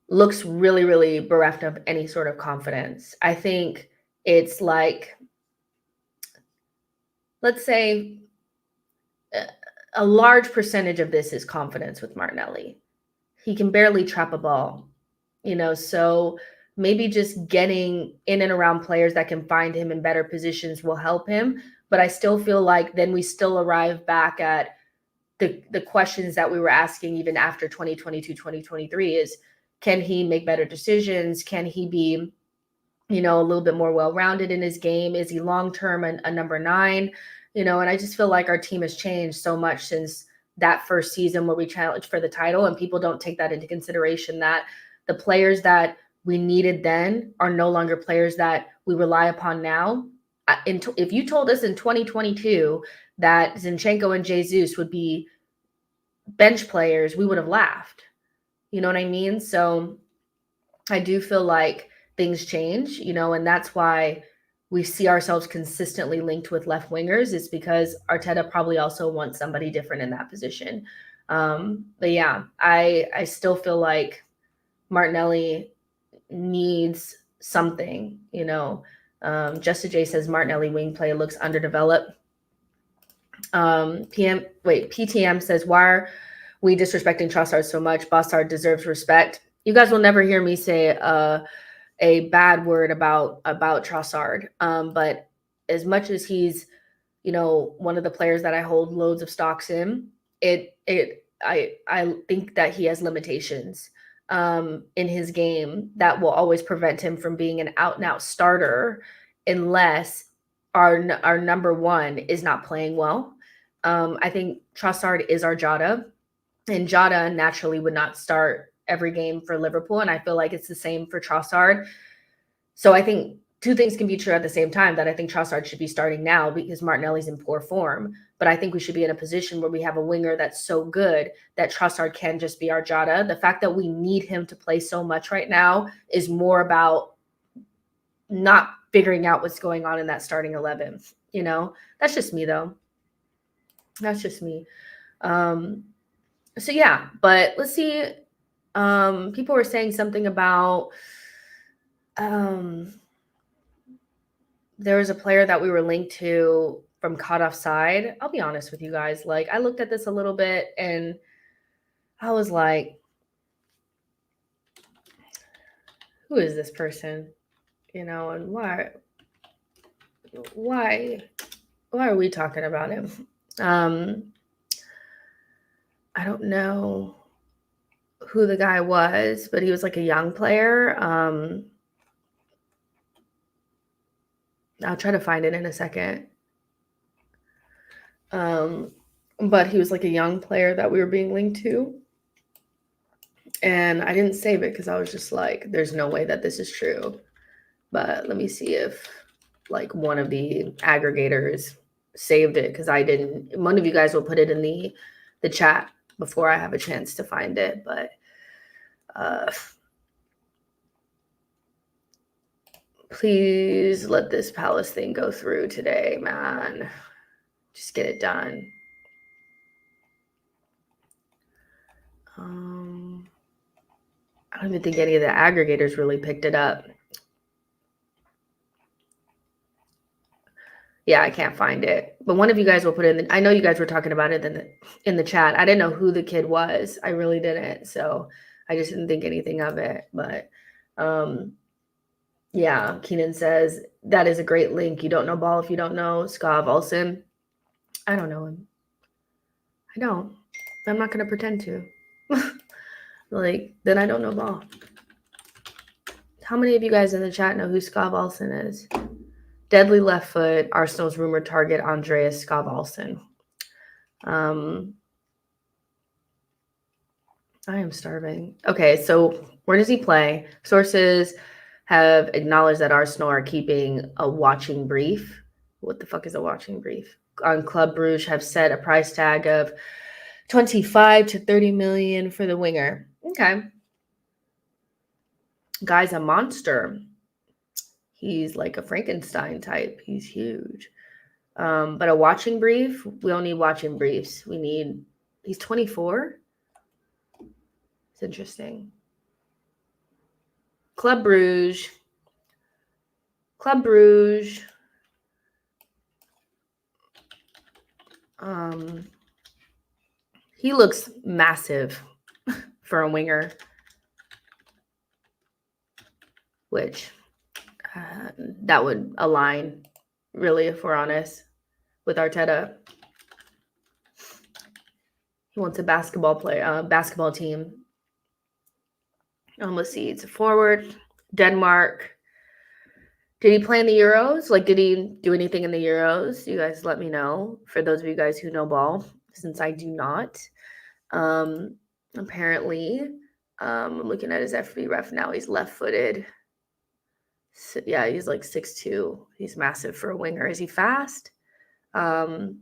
looks really, really bereft of any sort of confidence. I think it's like, let's say a large percentage of this is confidence with Martinelli. He can barely trap a ball, so maybe just getting in and around players that can find him in better positions will help him. But I still feel like then we still arrive back at the questions that we were asking even after 2022, 2023 is, can he make better decisions? Can he be, a little bit more well-rounded in his game? Is he long-term a number 9? And I just feel like our team has changed so much since that first season where we challenged for the title, and people don't take that into consideration, that the players that we needed then are no longer players that we rely upon now. If you told us in 2022 that Zinchenko and Jesus would be bench players, we would have laughed. You know what I mean? So I do feel like things change, and that's why we see ourselves consistently linked with left wingers, is because Arteta probably also wants somebody different in that position. But yeah, I still feel like Martinelli needs something, Just J says Martinelli wing play looks underdeveloped. PTM says, why are we disrespecting Trossard so much? Bossard deserves respect. You guys will never hear me say a bad word about Trossard. But as much as he's, one of the players that I hold loads of stocks in, I think that he has limitations in his game that will always prevent him from being an out and out starter unless our number one is not playing well. I think Trossard is our Jota, and Jota naturally would not start every game for Liverpool, and I feel like it's the same for Trossard. So I think two things can be true at the same time, that I think Trossard should be starting now because Martinelli's in poor form, but I think we should be in a position where we have a winger that's so good that Trossard can just be our Jota. The fact that we need him to play so much right now is more about not figuring out what's going on in that starting 11. That's just me though. That's just me. So yeah, but let's see. People were saying something about there was a player that we were linked to from Caught Offside. I'll be honest with you guys. Like, I looked at this a little bit and I was like, who is this person? And why are we talking about him? I don't know who the guy was, but he was like a young player. I'll try to find it in a second. But he was like a young player that we were being linked to. And I didn't save it because I was just like, there's no way that this is true. But let me see if like one of the aggregators saved it, because I didn't. One of you guys will put it in the chat before I have a chance to find it. But please let this Palace thing go through today, man. Just get it done. I don't even think any of the aggregators really picked it up. Yeah, I can't find it. But one of you guys will put it in. I know you guys were talking about it in the chat. I didn't know who the kid was. I really didn't. So I just didn't think anything of it. But yeah, Keenan says, that is a great link. You don't know ball if you don't know Skav Olsen. I don't know him. I don't. I'm not going to pretend to. Like, then I don't know ball. How many of you guys in the chat know who Skav Olsen is? Deadly left foot, Arsenal's rumored target, Andreas Skav Olsen. I am starving. Okay, so where does he play? Sources have acknowledged that Arsenal are keeping a watching brief. What the fuck is a watching brief? On Club Brugge have set a price tag of 25 to 30 million for the winger. Okay. Guy's a monster. He's like a Frankenstein type. He's huge. But a watching brief, we don't need watching briefs. He's 24. It's interesting. Club Brugge. He looks massive for a winger, which that would align, really, if we're honest, with Arteta. He wants a basketball team. Let's see. It's a forward. Denmark. Did he play in the Euros? Like, did he do anything in the Euros? You guys let me know. For those of you guys who know ball. since I do not. Apparently, I'm looking at his FB ref now. He's left-footed. So, yeah, he's like 6'2". He's massive for a winger. Is he fast? Y'all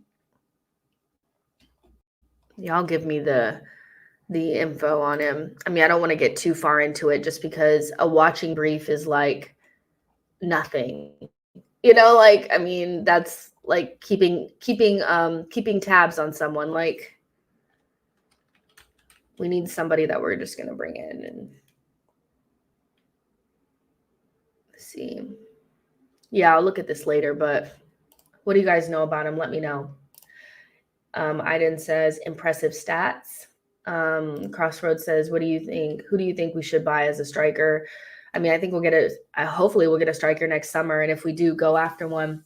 give me the info on him. I mean, I don't want to get too far into it just because a watching brief is like nothing. Like, I mean, that's like keeping tabs on someone. Like, we need somebody that we're just gonna bring in and see. Yeah, I'll look at this later, but what do you guys know about him? Let me know. Iden says impressive stats. Crossroads says, what do you think? Who do you think we should buy as a striker? I mean, I think hopefully we'll get a striker next summer. And if we do go after one,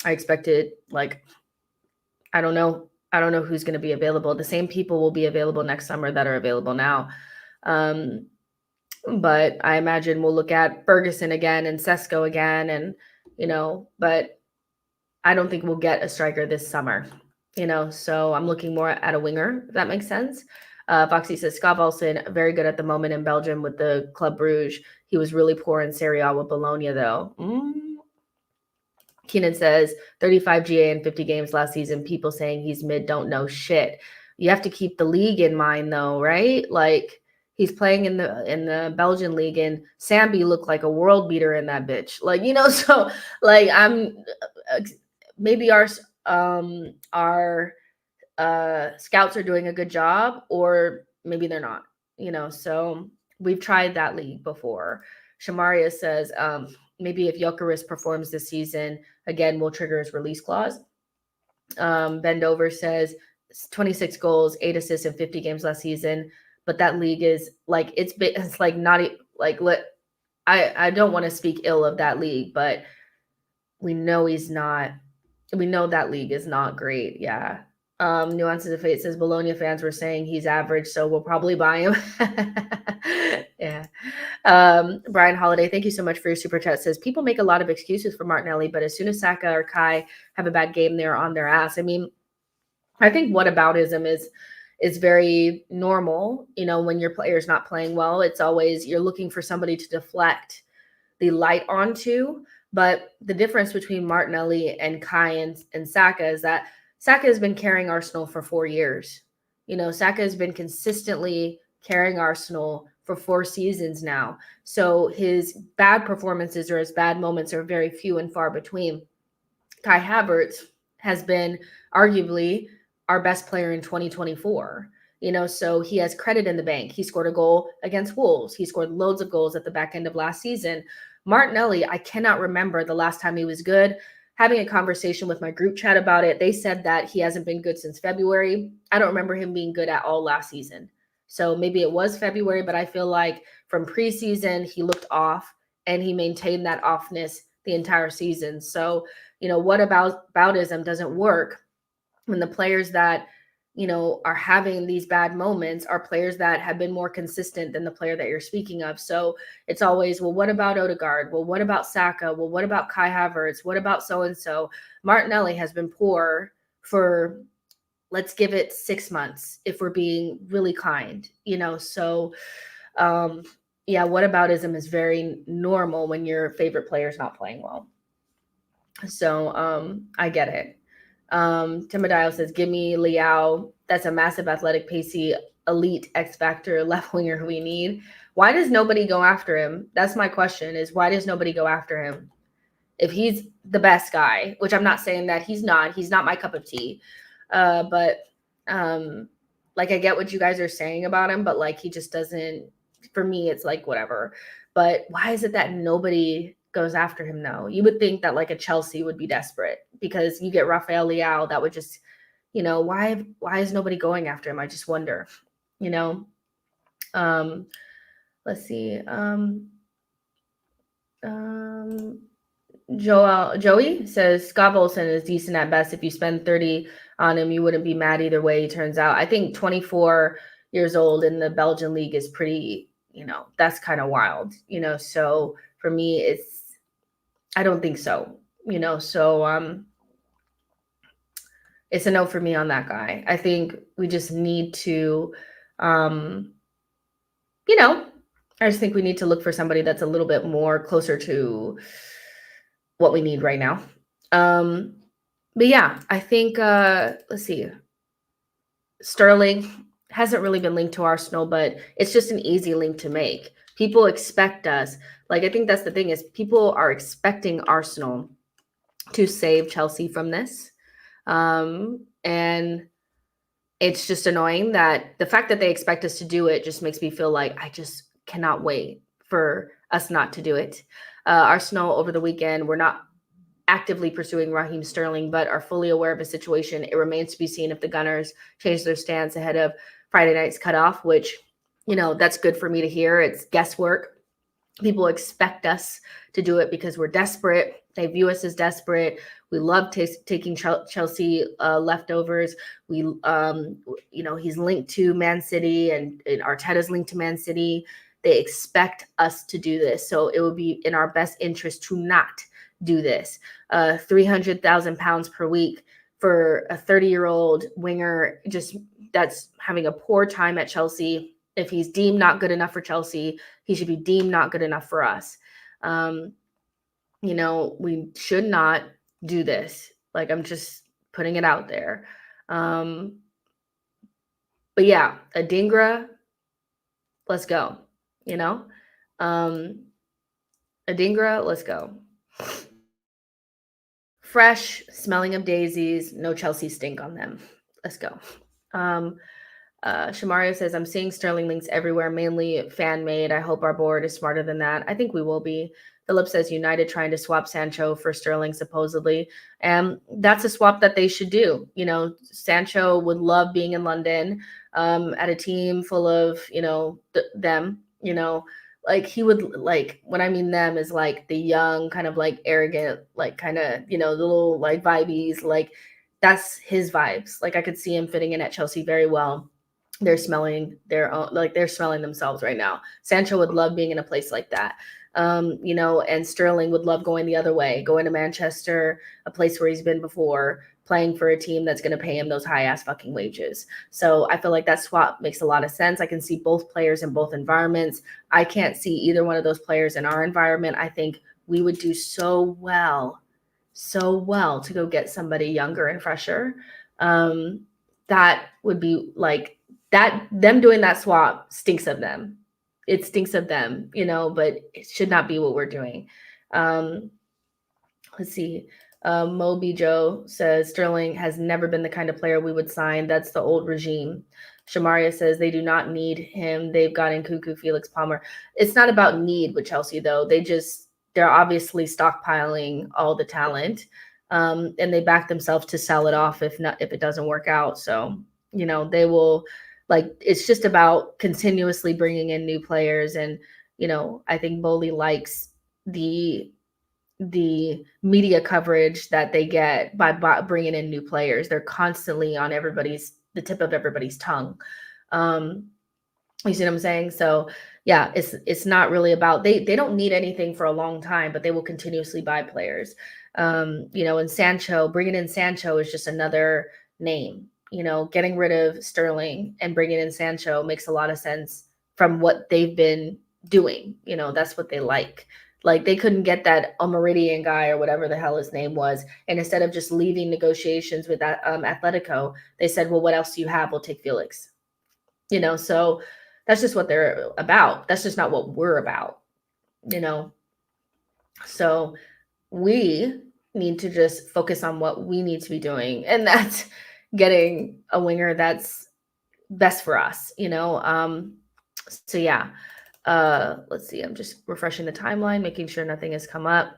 I expect it, like, I don't know who's going to be available. The same people will be available next summer that are available now. But I imagine we'll look at Ferguson again and Sesko again. And, but I don't think we'll get a striker this summer. So I'm looking more at a winger, if that makes sense. Foxy says, Scott Olsen, very good at the moment in Belgium with the Club Bruges. He was really poor in Serie A with Bologna, though. Keenan says, 35 GA in 50 games last season. People saying he's mid don't know shit. You have to keep the league in mind, though, right? Like, he's playing in the Belgian league, and Sambi looked like a world beater in that bitch. Like, so, like, maybe our scouts are doing a good job, or maybe they're not, so we've tried that league before. Shamaria says, maybe if Gyökeres performs this season, again, we'll trigger his release clause. Bendover says 26 goals, 8 assists in 50 games last season, but that league is like, it's like not like, I don't want to speak ill of that league, but we know that league is not great. Yeah. Nuances of Fate says Bologna fans were saying he's average, so we'll probably buy him. Yeah. Brian Holiday, thank you so much for your super chat. Says people make a lot of excuses for Martinelli, but as soon as Saka or Kai have a bad game, they're on their ass. I mean, I think whataboutism is very normal. When your player's not playing well, it's always you're looking for somebody to deflect the light onto. But the difference between Martinelli and Kai and Saka is that Saka has been carrying Arsenal for 4 years. Saka has been consistently carrying Arsenal for 4 seasons now. So his bad performances or his bad moments are very few and far between. Kai Havertz has been arguably our best player in 2024. So he has credit in the bank. He scored a goal against Wolves. He scored loads of goals at the back end of last season. Martinelli, I cannot remember the last time he was good. Having a conversation with my group chat about it, they said that he hasn't been good since February. I don't remember him being good at all last season. So maybe it was February, but I feel like from preseason, he looked off and he maintained that offness the entire season. So, whataboutism doesn't work when the players that, are having these bad moments are players that have been more consistent than the player that you're speaking of. So it's always, well, what about Odegaard? Well, what about Saka? Well, what about Kai Havertz? What about so-and-so? Martinelli has been poor for, let's give it 6 months if we're being really kind, so whataboutism is very normal when your favorite player is not playing well. So I get it. Timadial says, give me Liao. That's a massive athletic, pacey, elite X factor left winger who we need. Why does nobody go after him? That's my question, is why does nobody go after him? If he's the best guy, which I'm not saying that he's not my cup of tea. But like, I get what you guys are saying about him, but like, he just doesn't, for me, it's like, whatever. But why is it that nobody goes after him though? You would think that like a Chelsea would be desperate because you get Rafael Leao, that would just, why is nobody going after him? I just wonder, let's see. Joey says Scott Olsen is decent at best. If you spend 30 on him, you wouldn't be mad either way. He turns out, I think 24 years old in the Belgian league is pretty, that's kind of wild, so for me, I don't think so, so it's a no for me on that guy. I think we just need to, you know, I just think we need to look for somebody that's a little bit more closer to what we need right now. But yeah, I think let's see. Sterling hasn't really been linked to Arsenal, but it's just an easy link to make. People expect us. Like I think that's the thing is people are expecting Arsenal to save Chelsea from this. And it's just annoying that the fact that they expect us to do it just makes me feel like I just cannot wait for us not to do it. Arsenal over the weekend, we're not actively pursuing Raheem Sterling, but are fully aware of the situation. It remains to be seen if the Gunners change their stance ahead of Friday night's cutoff, which, that's good for me to hear. It's guesswork. People expect us to do it because we're desperate. They view us as desperate. We love taking Chelsea leftovers. He's linked to Man City and Arteta's linked to Man City. They expect us to do this. So it would be in our best interest to not do this. 300,000 pounds per week for a 30-year-old winger, just that's having a poor time at Chelsea. If he's deemed not good enough for Chelsea, he should be deemed not good enough for us. We should not do this. Like, I'm just putting it out there. But yeah, Adingra, let's go. Adingra, let's go. Fresh, smelling of daisies, no Chelsea stink on them. Let's go. Shamario says, I'm seeing Sterling links everywhere, mainly fan-made. I hope our board is smarter than that. I think we will be. Philip says, United trying to swap Sancho for Sterling, supposedly. And that's a swap that they should do. Sancho would love being in London at a team full of, them, like he would, like, when I mean them is like the young, kind of like arrogant, like kind of, the little like vibies, like that's his vibes. Like I could see him fitting in at Chelsea very well. They're smelling their own, like they're smelling themselves right now. Sancho would love being in a place like that. And Sterling would love going the other way, going to Manchester, a place where he's been before, playing for a team that's going to pay him those high ass fucking wages. So I feel like that swap makes a lot of sense. I can see both players in both environments. I can't see either one of those players in our environment. I think we would do so well to go get somebody younger and fresher. That would be like that. Them doing that swap stinks of them. It stinks of them, but it should not be what we're doing. Let's see. Moby Joe says Sterling has never been the kind of player we would sign. That's the old regime. Shamaria says they do not need him. They've got Nkunku, Felix Palmer. It's not about need with Chelsea, though. They're obviously stockpiling all the talent, and they back themselves to sell it off if it doesn't work out. So, they will, like, it's just about continuously bringing in new players. And, I think Bowley likes the media coverage that they get by bringing in new players. They're constantly on the tip of everybody's tongue. You see what I'm saying? So yeah, it's not really about, they don't need anything for a long time, but they will continuously buy players. And Sancho, bringing in Sancho is just another name. Getting rid of Sterling and bringing in Sancho makes a lot of sense from what they've been doing. That's what they like. Like they couldn't get that Meridian guy or whatever the hell his name was. And instead of just leaving negotiations with that Atletico, they said, well, what else do you have? We'll take Felix. So that's just what they're about. That's just not what we're about, So we need to just focus on what we need to be doing. And that's getting a winger that's best for us, So yeah. Let's see. I'm just refreshing the timeline, making sure nothing has come up.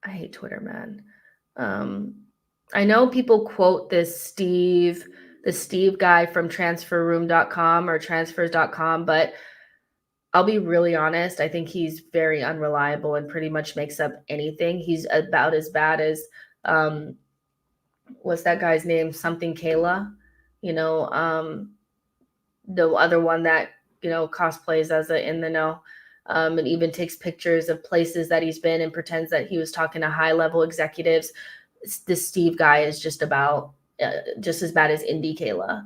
I hate Twitter, man. I know people quote the Steve guy from transferroom.com or transfers.com, but I'll be really honest. I think he's very unreliable and pretty much makes up anything. He's about as bad as, what's that guy's name? Something Kayla, the other one that, cosplays as in the know. and even takes pictures of places that he's been and pretends that he was talking to high-level executives. This Steve guy is just about just as bad as Indy Kayla,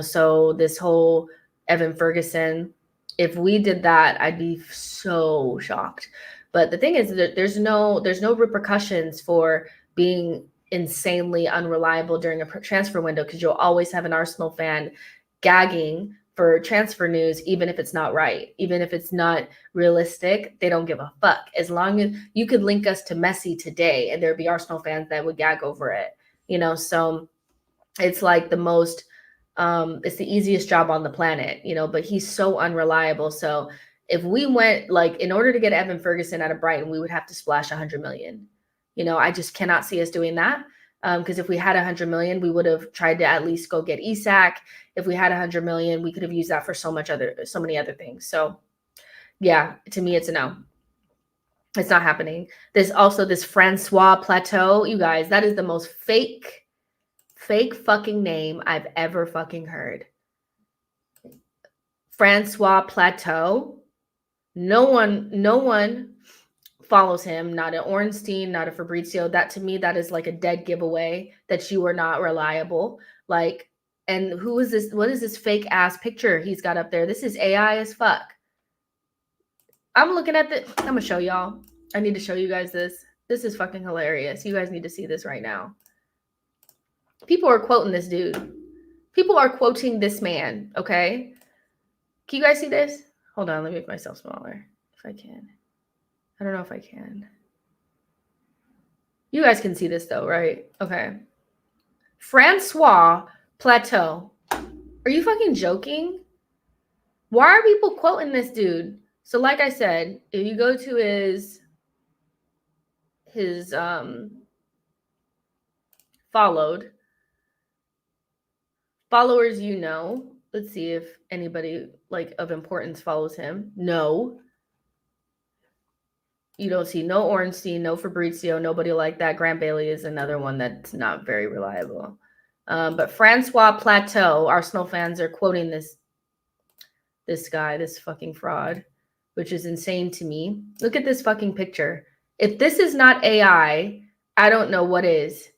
so this whole Evan Ferguson, if we did that, I'd be so shocked. But the thing is that there's no repercussions for being insanely unreliable during a transfer window, because you'll always have an Arsenal fan gagging for transfer news, even if it's not right, even if it's not realistic. They don't give a fuck. As long as you could link us to Messi today and there'd be Arsenal fans that would gag over it, so it's like the most it's the easiest job on the planet, but he's so unreliable. So if we went, like, in order to get Evan Ferguson out of Brighton, we would have to splash 100 million. I just cannot see us doing that. Because if we had 100 million, we would have tried to at least go get Isak. If we had 100 million, we could have used that for so many other things. So yeah, to me, it's a no. It's not happening. There's also this Francois Plateau. You guys, that is the most fake fucking name I've ever fucking heard. Francois Plateau. No one follows him. Not an Ornstein, not a Fabrizio. That, to me, that is like a dead giveaway that you are not reliable. Like, and who is this? What is this fake ass picture he's got up there? This is AI as fuck. I'm looking at I'm gonna show y'all. I need to show you guys this. This is fucking hilarious. You guys need to see this right now. People are quoting this dude. People are quoting this man, okay? Can you guys see this? Hold on, let me make myself smaller if I can. I don't know if I can. You guys can see this though, right? Okay. Francois Plateau. Are you fucking joking? Why are people quoting this dude? So like I said, if you go to his followers, let's see if anybody like of importance follows him. No. You don't see no Ornstein, no Fabrizio, nobody like that. Grant Bailey is another one that's not very reliable. But Francois Plateau, Arsenal fans are quoting this guy, this fucking fraud, which is insane to me. Look at this fucking picture. If this is not AI, I don't know what is.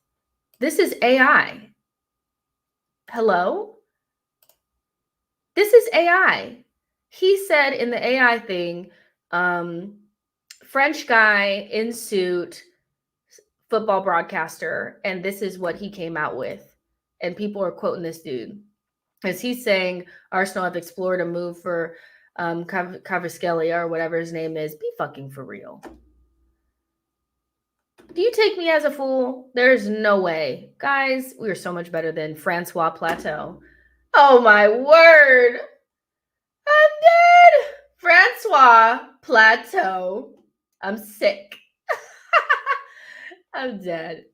This is AI. Hello? This is AI. He said in the AI thing, French guy in suit, football broadcaster, and this is what he came out with. And people are quoting this dude. As he's saying, Arsenal have explored a move for Kvaratskhelia or whatever his name is. Be fucking for real. Do you take me as a fool? There's no way. Guys, we are so much better than Francois Plateau. Oh my word. I'm dead. Francois Plateau. I'm sick. I'm dead.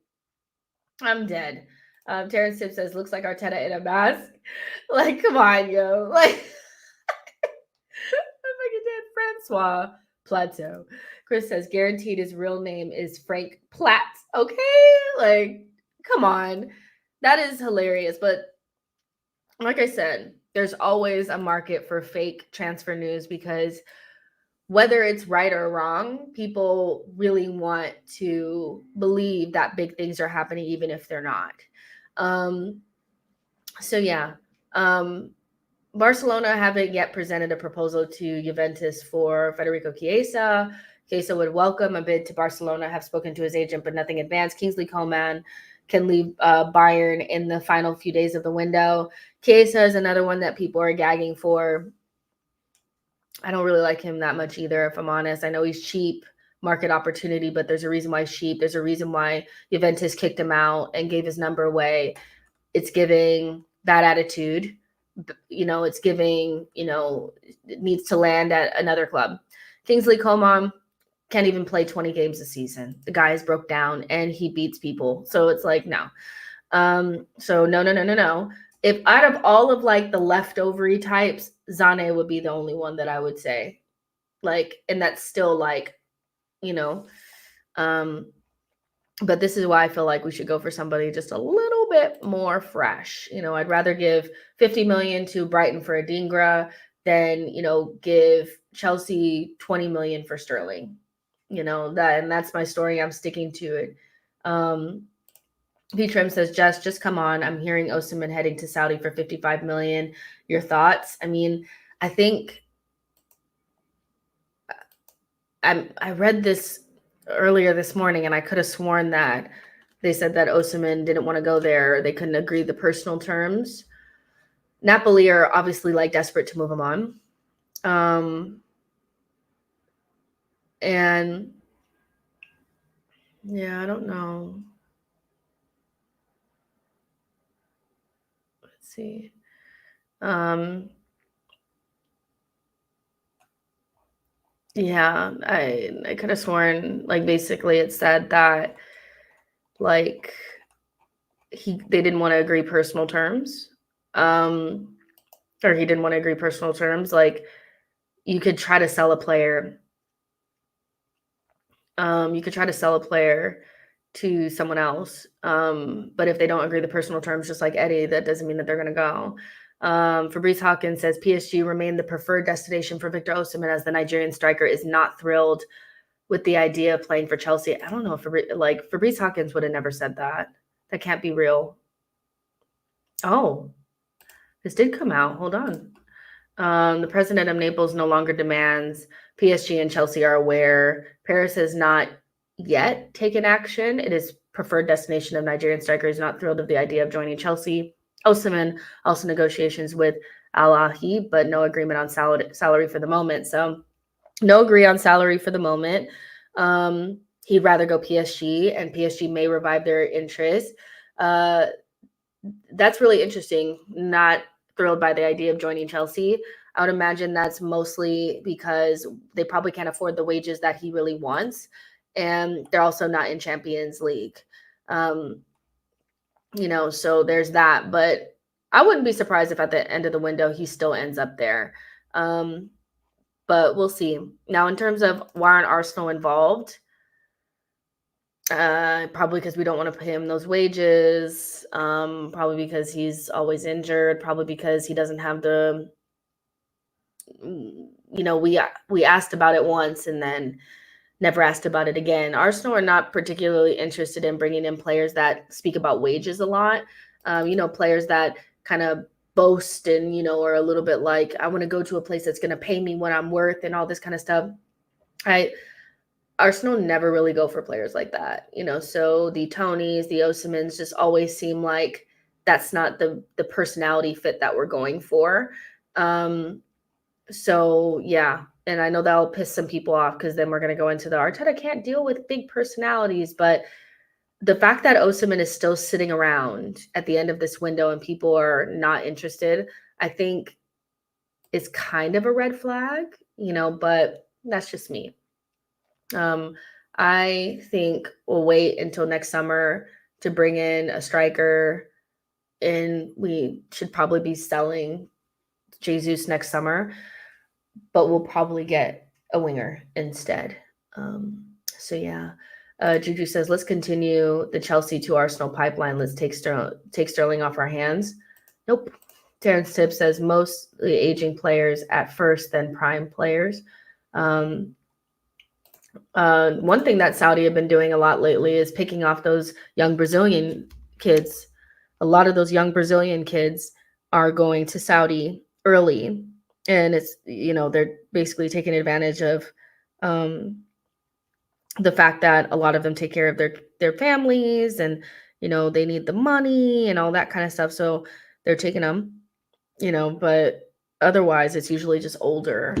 Terrence Tip says, looks like Arteta in a mask. Like, come on, yo. Like, I'm fucking dead. Francois Plateau. Chris says, guaranteed his real name is Frank Platt. Okay? Like, come on. That is hilarious. But like I said, there's always a market for fake transfer news, because whether it's right or wrong, people really want to believe that big things are happening, even if they're not. So yeah, Barcelona haven't yet presented a proposal to Juventus for Federico Chiesa. Chiesa would welcome a bid to Barcelona, have spoken to his agent, but nothing advanced. Kingsley Coman can leave Bayern in the final few days of the window. Chiesa is another one that people are gagging for. I don't really like him that much either, if I'm honest. I know he's cheap, market opportunity, but there's a reason why he's cheap. There's a reason why Juventus kicked him out and gave his number away. It's giving bad attitude. It's giving, it needs to land at another club. Kingsley Coman can't even play 20 games a season. The guy is broke down and he beats people. So it's like, no. So no. If out of all of like the leftovery types, Zane would be the only one that I would say. Like, and that's still like, but this is why I feel like we should go for somebody just a little bit more fresh. I'd rather give 50 million to Brighton for Adingra then, give Chelsea 20 million for Sterling. That's my story. I'm sticking to it. P Trim says, just come on. I'm hearing Osimhen heading to Saudi for 55 million. Your thoughts? I mean, I think I read this earlier this morning, and I could have sworn that they said that Osimhen didn't want to go there. They couldn't agree the personal terms. Napoli are obviously desperate to move him on. And yeah, I don't know. Let's see. Yeah, I could have sworn basically it said that they didn't want to agree personal terms. Or he didn't want to agree personal terms. You could try to sell a player. You could try to sell a player to someone else. But if they don't agree the personal terms, just like Eddie, that doesn't mean that they're going to go. Fabrice Hawkins says PSG remain the preferred destination for Victor Osimhen as the Nigerian striker is not thrilled with the idea of playing for Chelsea. I don't know if Fabrice Hawkins would have never said that. That can't be real. Oh, this did come out. Hold on. The president of Naples no longer demands. PSG and Chelsea are aware. Paris has not yet taken action. It is preferred destination of Nigerian strikers not thrilled of the idea of joining Chelsea. Osimhen also negotiations with Al Ahly, but no agreement on salary for the moment. So no agree on salary for the moment. He'd rather go PSG, and PSG may revive their interest. That's really interesting. Not thrilled by the idea of joining Chelsea. I would imagine that's mostly because they probably can't afford the wages that he really wants. And they're also not in Champions League. So there's that. But I wouldn't be surprised if at the end of the window he still ends up there. But we'll see. Now, in terms of why aren't Arsenal involved? Probably because we don't want to pay him those wages. Probably because he's always injured. Probably because he doesn't have the. We asked about it once and then never asked about it again. Arsenal are not particularly interested in bringing in players that speak about wages a lot. Players that kind of boast and are a little bit like, I want to go to a place that's going to pay me what I'm worth and all this kind of stuff. Arsenal never really go for players like that, so the Tonys, the Osimhens just always seem like that's not the personality fit that we're going for. So yeah, and I know that'll piss some people off because then we're going to go into the Arteta can't deal with big personalities, but the fact that Osimhen is still sitting around at the end of this window and people are not interested, I think is kind of a red flag, but that's just me. I think we'll wait until next summer to bring in a striker, and we should probably be selling Jesus next summer, but we'll probably get a winger instead. So yeah, Juju says, let's continue the Chelsea to Arsenal pipeline. Let's take Sterling off our hands. Nope. Terrence Tipp says mostly aging players at first, then prime players. One thing that Saudi have been doing a lot lately is picking off those young Brazilian kids. A lot of those young Brazilian kids are going to Saudi early, and it's they're basically taking advantage of the fact that a lot of them take care of their families, and they need the money and all that kind of stuff, so they're taking them, but otherwise it's usually just older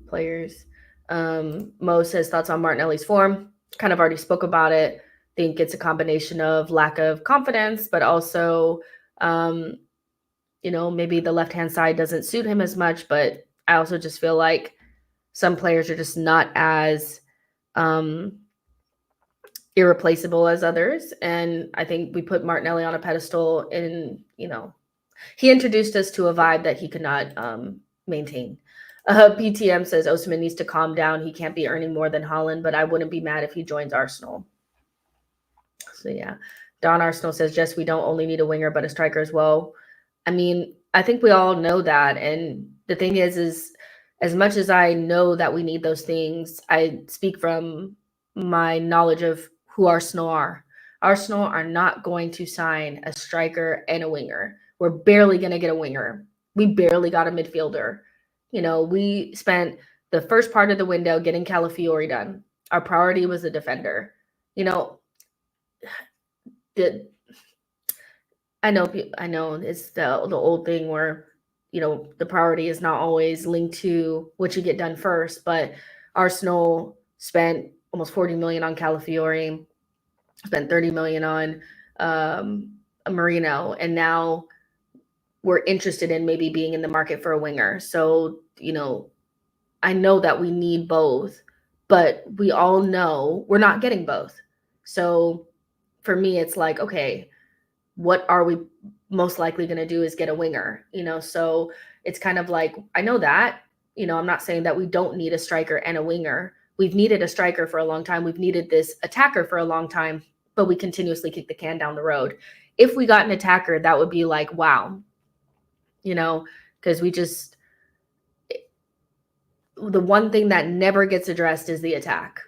players. Mo says thoughts on Martinelli's form. Kind of already spoke about it. Think it's a combination of lack of confidence, but also maybe the left-hand side doesn't suit him as much, but I also just feel like some players are just not as irreplaceable as others. And I think we put Martinelli on a pedestal, and he introduced us to a vibe that he could not maintain. PTM says Osimhen needs to calm down. He can't be earning more than Haaland, but I wouldn't be mad if he joins Arsenal. So yeah. Don Arsenal says, Jess, we don't only need a winger, but a striker as well. I mean, I think we all know that. And the thing is as much as I know that we need those things, I speak from my knowledge of who Arsenal are. Arsenal are not going to sign a striker and a winger. We're barely going to get a winger. We barely got a midfielder. We spent the first part of the window getting Calafiori done. Our priority was the defender. The I know it's the old thing where the priority is not always linked to what you get done first, but Arsenal spent almost 40 million on Calafiori, spent 30 million on Marino, and now we're interested in maybe being in the market for a winger. So, I know that we need both, but we all know we're not getting both. So for me, it's like, okay, what are we most likely going to do is get a winger, so it's kind of like, I know that, I'm not saying that we don't need a striker and a winger. We've needed a striker for a long time. We've needed this attacker for a long time, but we continuously kick the can down the road. If we got an attacker, that would be like, wow, because the one thing that never gets addressed is the attack.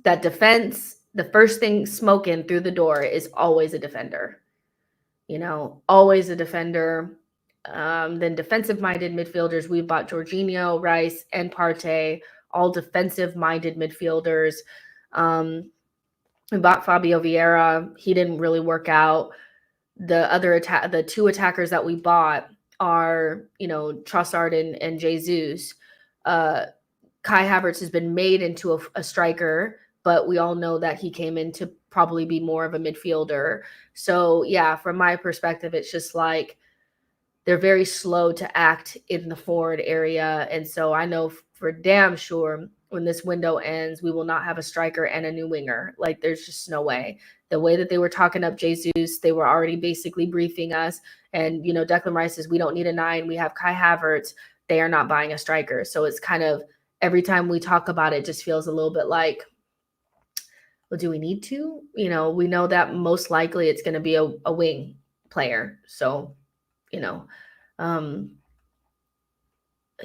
That defense, the first thing smoking through the door is always a defender. Always a defender. Then defensive-minded midfielders. We bought Jorginho, Rice, and Partey, all defensive-minded midfielders. We bought Fabio Vieira. He didn't really work out. The two attackers that we bought are, Trossard and Jesus. Kai Havertz has been made into a striker, but we all know that he came in to probably be more of a midfielder. So yeah, from my perspective, it's just like they're very slow to act in the forward area. And so I know for damn sure when this window ends, we will not have a striker and a new winger. Like, there's just no way. The way that they were talking up Jesus, they were already basically briefing us. And, Declan Rice says, we don't need a 9. We have Kai Havertz. They are not buying a striker. So it's kind of, every time we talk about it, just feels a little bit like, well, do we need to? We know that most likely it's going to be a wing player. So,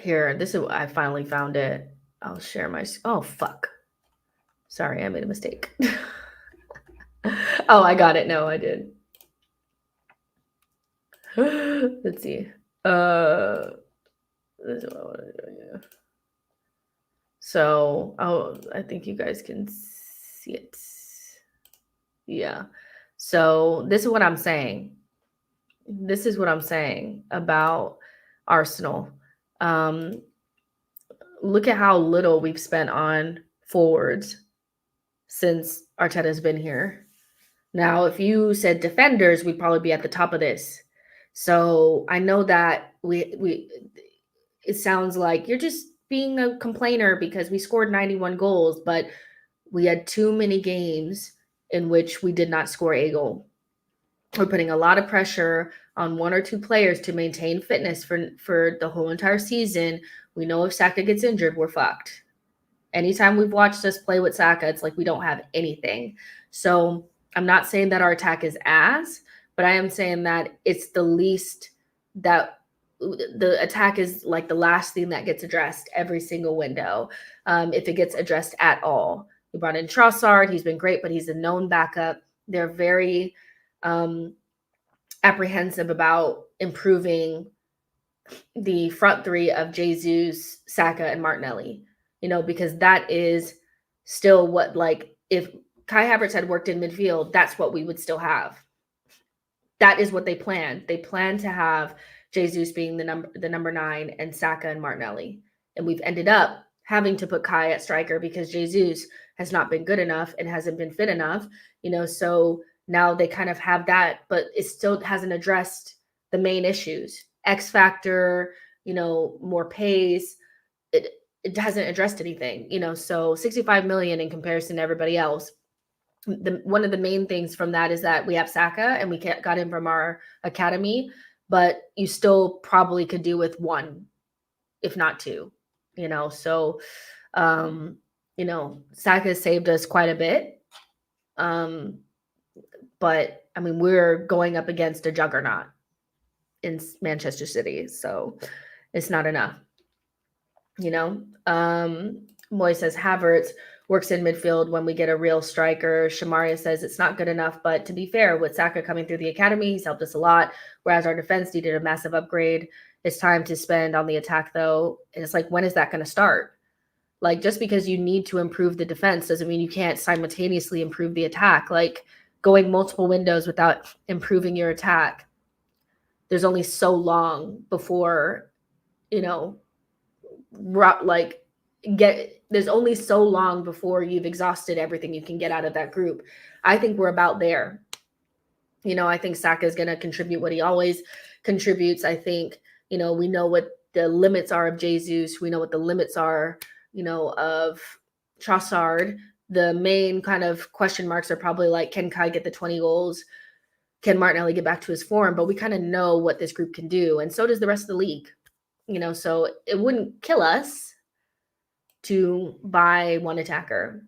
here, I finally found it. I'll share my, oh, fuck. Sorry, I made a mistake. Oh, I got it. No, I did. Let's see. This is what I want to do. Yeah. So, I think you guys can see it. Yeah. So this is what I'm saying. This is what I'm saying about Arsenal. Look at how little we've spent on forwards since Arteta's been here. Now, if you said defenders, we'd probably be at the top of this. So I know that it sounds like you're just being a complainer because we scored 91 goals, but we had too many games in which we did not score a goal. We're putting a lot of pressure on one or two players to maintain fitness for the whole entire season. We know if Saka gets injured, we're fucked. Anytime we've watched us play with Saka, it's like we don't have anything. So I'm not saying that our attack is ass, but I am saying that it's the least that the attack is like the last thing that gets addressed every single window, if it gets addressed at all. We brought in Trossard. He's been great, but he's a known backup. They're very apprehensive about improving the front three of Jesus, Saka, and Martinelli, because that is still what, like, if Kai Havertz had worked in midfield, that's what we would still have. That is what they planned. They planned to have Jesus being the number 9 and Saka and Martinelli. And we've ended up having to put Kai at striker because Jesus has not been good enough and hasn't been fit enough, so now they kind of have that, but it still hasn't addressed the main issues. X factor, more pace. It hasn't addressed anything, so 65 million in comparison to everybody else. One of the main things from that is that we have Saka and we got him from our academy, but you still probably could do with 1, if not 2, so, Saka saved us quite a bit. But I mean, we're going up against a juggernaut in Manchester City. So It's not enough. Moy says Havertz works in midfield when we get a real striker. Shamaria says it's not good enough, but to be fair, with Saka coming through the academy, he's helped us a lot, whereas our defense needed a massive upgrade. It's time to spend on the attack, though. And it's like, when is that going to start? Like, just because you need to improve the defense doesn't mean you can't simultaneously improve the attack. Like, going multiple windows without improving your attack, there's only so long before, there's only so long before you've exhausted everything you can get out of that group. I think we're about there. I think Saka is going to contribute what he always contributes. I think, we know what the limits are of Jesus. We know what the limits are, of Trossard. The main kind of question marks are probably like, can Kai get the 20 goals? Can Martinelli get back to his form? But we kind of know what this group can do. And so does the rest of the league. So it wouldn't kill us to buy one attacker.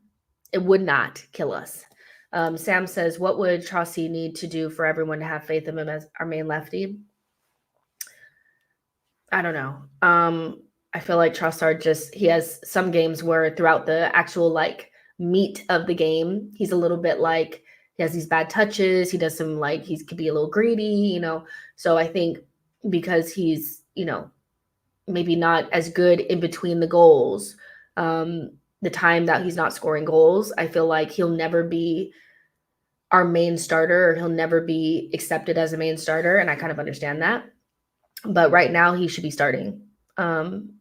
It would not kill us. Sam says, what would Trossi need to do for everyone to have faith in him as our main lefty? I don't know. I feel like Trossard he has some games where throughout the actual meat of the game, he's a little bit he has these bad touches. He does some he could be a little greedy, So I think because he's, maybe not as good in between the goals, the time that he's not scoring goals, I feel like he'll never be our main starter, or he'll never be accepted as a main starter. And I kind of understand that. But right now he should be starting,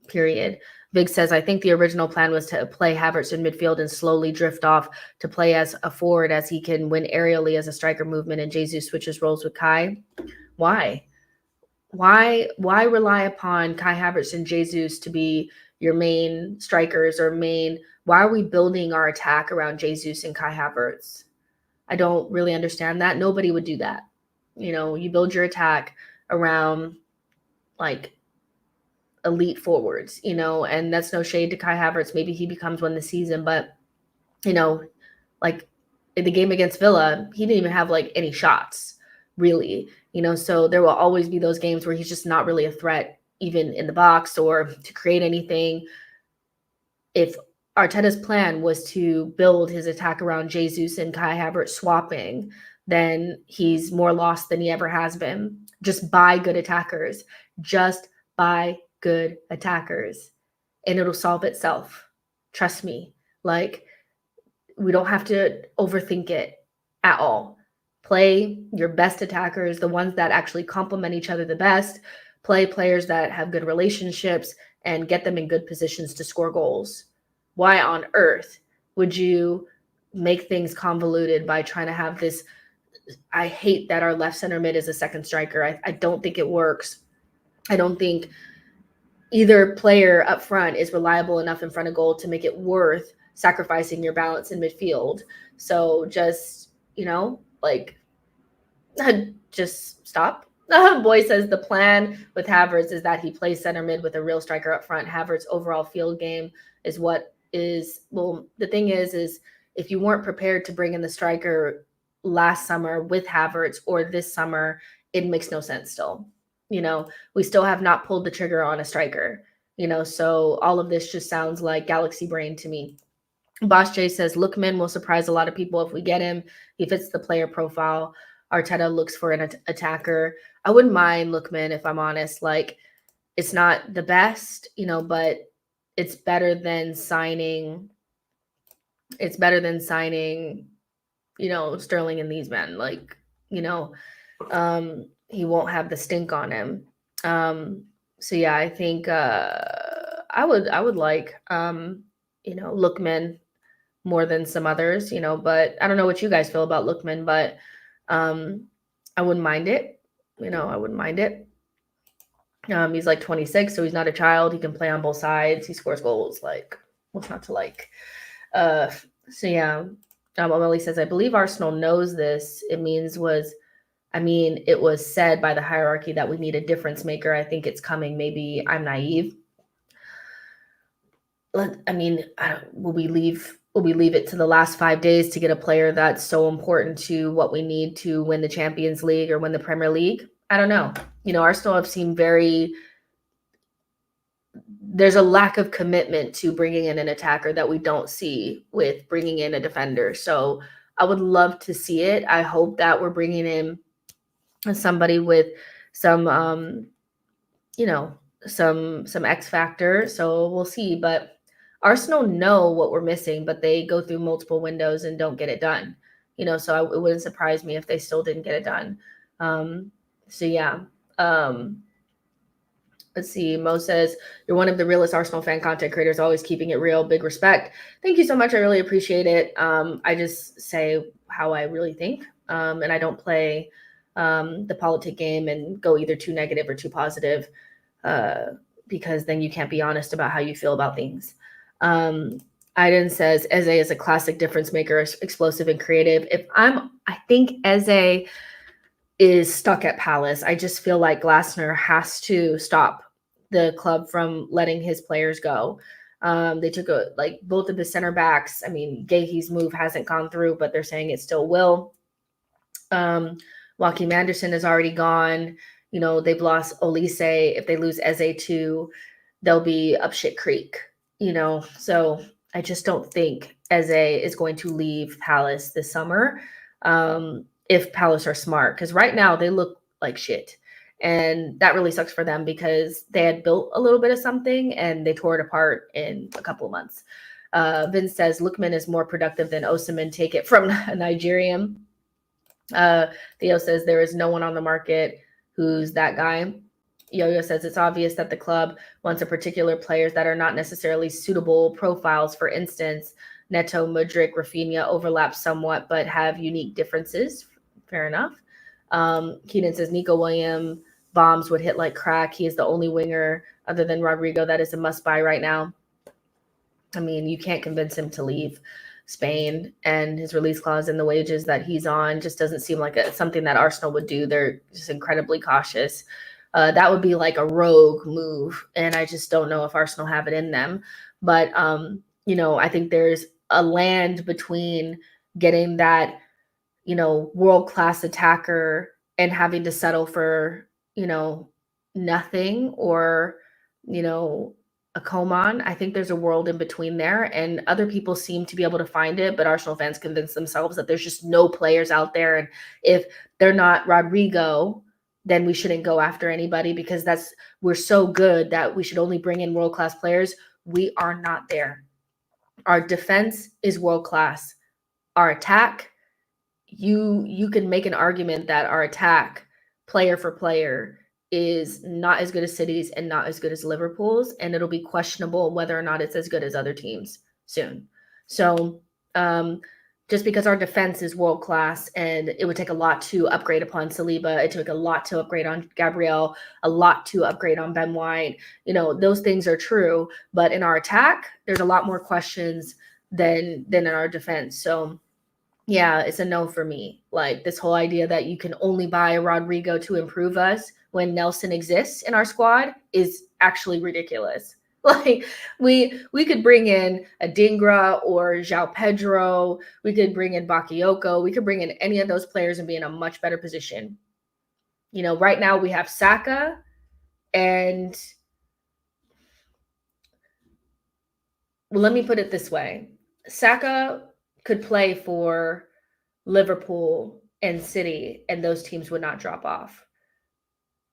period. Vig says, I think the original plan was to play Havertz in midfield and slowly drift off to play as a forward, as he can win aerially as a striker movement, and Jesus switches roles with Kai. Why rely upon Kai Havertz and Jesus to be your main strikers or why are we building our attack around Jesus and Kai Havertz? I don't really understand that. Nobody would do that. You build your attack around elite forwards, and that's no shade to Kai Havertz. Maybe he becomes one this season, but in the game against Villa, he didn't even have any shots, really. So there will always be those games where he's just not really a threat, even in the box or to create anything. If Arteta's plan was to build his attack around Jesus and Kai Havertz swapping, then he's more lost than he ever has been. Just buy good attackers. Just buy good attackers. And it'll solve itself. Trust me. We don't have to overthink it at all. Play your best attackers, the ones that actually complement each other the best. Play players that have good relationships and get them in good positions to score goals. Why on earth would you make things convoluted by trying to have this? I hate that our left center mid is a second striker. I don't think it works. I don't think either player up front is reliable enough in front of goal to make it worth sacrificing your balance in midfield. So just, just stop. Boy says the plan with Havertz is that he plays center mid with a real striker up front. Havertz' overall field game is the thing is if you weren't prepared to bring in the striker last summer with Havertz or this summer, it makes no sense still. We still have not pulled the trigger on a striker, so all of this just sounds like galaxy brain to me. Boss J says, Lookman will surprise a lot of people if we get him. He fits the player profile. Arteta looks for an attacker. I wouldn't mind Lookman, if I'm honest. It's not the best, but it's better than signing. It's better than signing, Sterling and these men. He won't have the stink on him. So yeah, I think I would like Lookman more than some others, but I don't know what you guys feel about Lookman, but I wouldn't mind it. I wouldn't mind it. He's 26, so he's not a child. He can play on both sides. He scores goals. What's not to like? So yeah, Emily says, I believe Arsenal knows this. It was said by the hierarchy that we need a difference maker. I think it's coming. Maybe I'm naive. Will we leave it to the last 5 days to get a player that's so important to what we need to win the Champions League or win the Premier League? I don't know. Arsenal have seemed very there's a lack of commitment to bringing in an attacker that we don't see with bringing in a defender. So I would love to see it. I hope that we're bringing in somebody with some, you know, some X factor. So we'll see. But Arsenal know what we're missing, but they go through multiple windows and don't get it done. So it wouldn't surprise me if they still didn't get it done. So yeah. Let's see. Mo says, you're one of the realest Arsenal fan content creators, always keeping it real. Big respect. Thank you so much. I really appreciate it. I just say how I really think. And I don't play the politic game and go either too negative or too positive, because then you can't be honest about how you feel about things. Iden says, Eze is a classic difference maker, explosive and creative. I think Eze is stuck at Palace. I just feel like Glasner has to stop the club from letting his players go. They took both of the center backs. I mean, Gahey's move hasn't gone through, but they're saying it still will. Joachim Anderson is already gone. They've lost Olise. If they lose Eze too, they'll be up shit creek. So I just don't think Eze is going to leave Palace this summer. If Palace are smart, because right now they look like shit. And that really sucks for them because they had built a little bit of something and they tore it apart in a couple of months. Vince says, Lookman is more productive than Osimhen. Take it from a Nigerian. Theo says, there is no one on the market who's that guy. Yo-Yo says, it's obvious that the club wants a particular players that are not necessarily suitable profiles. For instance, Neto, Mudryk, Rafinha overlap somewhat, but have unique differences. Fair enough. Keenan says, Nico Williams bombs would hit like crack. He is the only winger other than Rodrigo that is a must-buy right now. I mean, you can't convince him to leave Spain, and his release clause and the wages that he's on just doesn't seem like something that Arsenal would do. They're just incredibly cautious. That would be like a rogue move, and I just don't know if Arsenal have it in them. But, I think there's a land between getting that, world-class attacker and having to settle for, nothing, or, a Coman. I think there's a world in between there, and other people seem to be able to find it, but Arsenal fans convince themselves that there's just no players out there. And if they're not Rodrigo, then we shouldn't go after anybody because we're so good that we should only bring in world-class players. We are not there. Our defense is world-class. Our attack, you can make an argument that our attack, player for player, is not as good as City's and not as good as Liverpool's, and it'll be questionable whether or not it's as good as other teams soon. So just because our defense is world-class, and it would take a lot to upgrade upon Saliba, it took a lot to upgrade on Gabriel, a lot to upgrade on Ben White, those things are true, but in our attack, there's a lot more questions than in our defense. So yeah, it's a no for me. Like, this whole idea that you can only buy a Rodrigo to improve us when Nelson exists in our squad is actually ridiculous. Like, we could bring in a Dingra or João Pedro. We could bring in Bakayoko. We could bring in any of those players and be in a much better position. Right now we have Saka, and well, let me put it this way. Saka could play for Liverpool and City, and those teams would not drop off.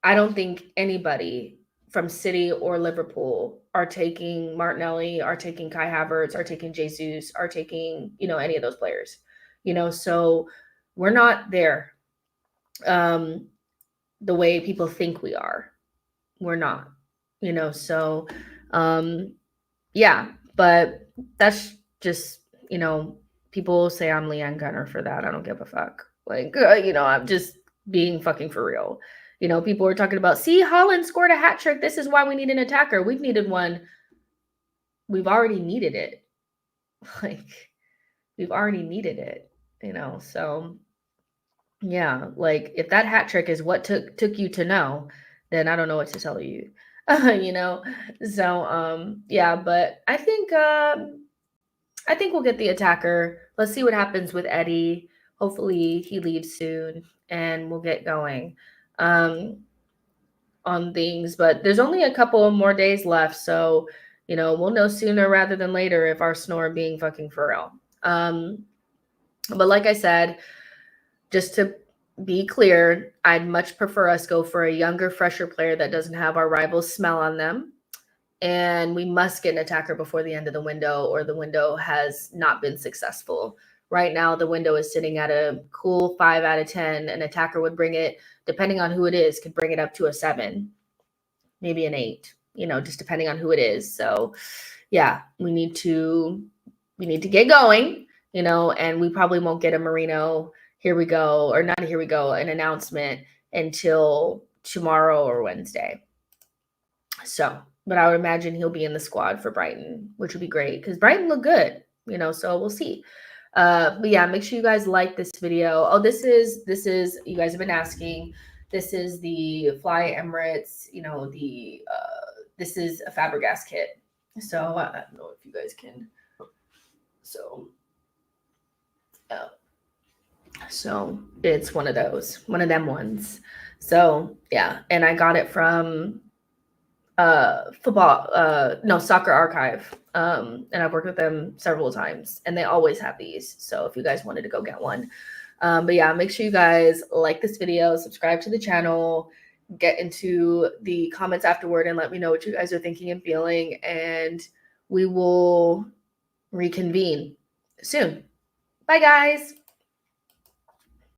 I don't think anybody from City or Liverpool are taking Martinelli, are taking Kai Havertz, are taking Jesus, are taking, any of those players. So we're not there the way people think we are. We're not, so yeah, but that's just, people say I'm Leanne Gunner for that. I don't give a fuck. Like, I'm just being fucking for real. People are talking about, see, Haaland scored a hat trick. This is why we need an attacker. We've needed one. We've already needed it. Like, we've already needed it, so yeah, like, if that hat trick is what took you to know, then I don't know what to tell you, so yeah, but I think we'll get the attacker. Let's see what happens with Eddie. Hopefully he leaves soon and we'll get going. on things, but there's only a couple more days left. So, you know, we'll know sooner rather than later if our snore being fucking for real. But like I said, just to be clear, I'd much prefer us go for a younger, fresher player that doesn't have our rivals' smell on them. And we must get an attacker before the end of the window, or the window has not been successful. Right now, the window is sitting at a cool 5 out of 10. An attacker would bring it, depending on who it is, could bring it up to a 7, maybe an 8, you know, just depending on who it is. So yeah, we need to get going, you know, and we probably won't get a Marino here we go, or not here we go, an announcement until tomorrow or Wednesday. So, but I would imagine he'll be in the squad for Brighton, which would be great because Brighton look good, you know, so we'll see. But yeah, make sure you guys like this video. Oh, this is, you guys have been asking, this is the Fly Emirates, you know, this is a Fabregas kit. So I don't know if you guys can, so it's one of them ones. So yeah, and I got it from Soccer Archive, and I've worked with them several times, and they always have these. So if you guys wanted to go get one, but yeah, make sure you guys like this video, subscribe to the channel, get into the comments afterward and let me know what you guys are thinking and feeling, and we will reconvene soon. Bye guys.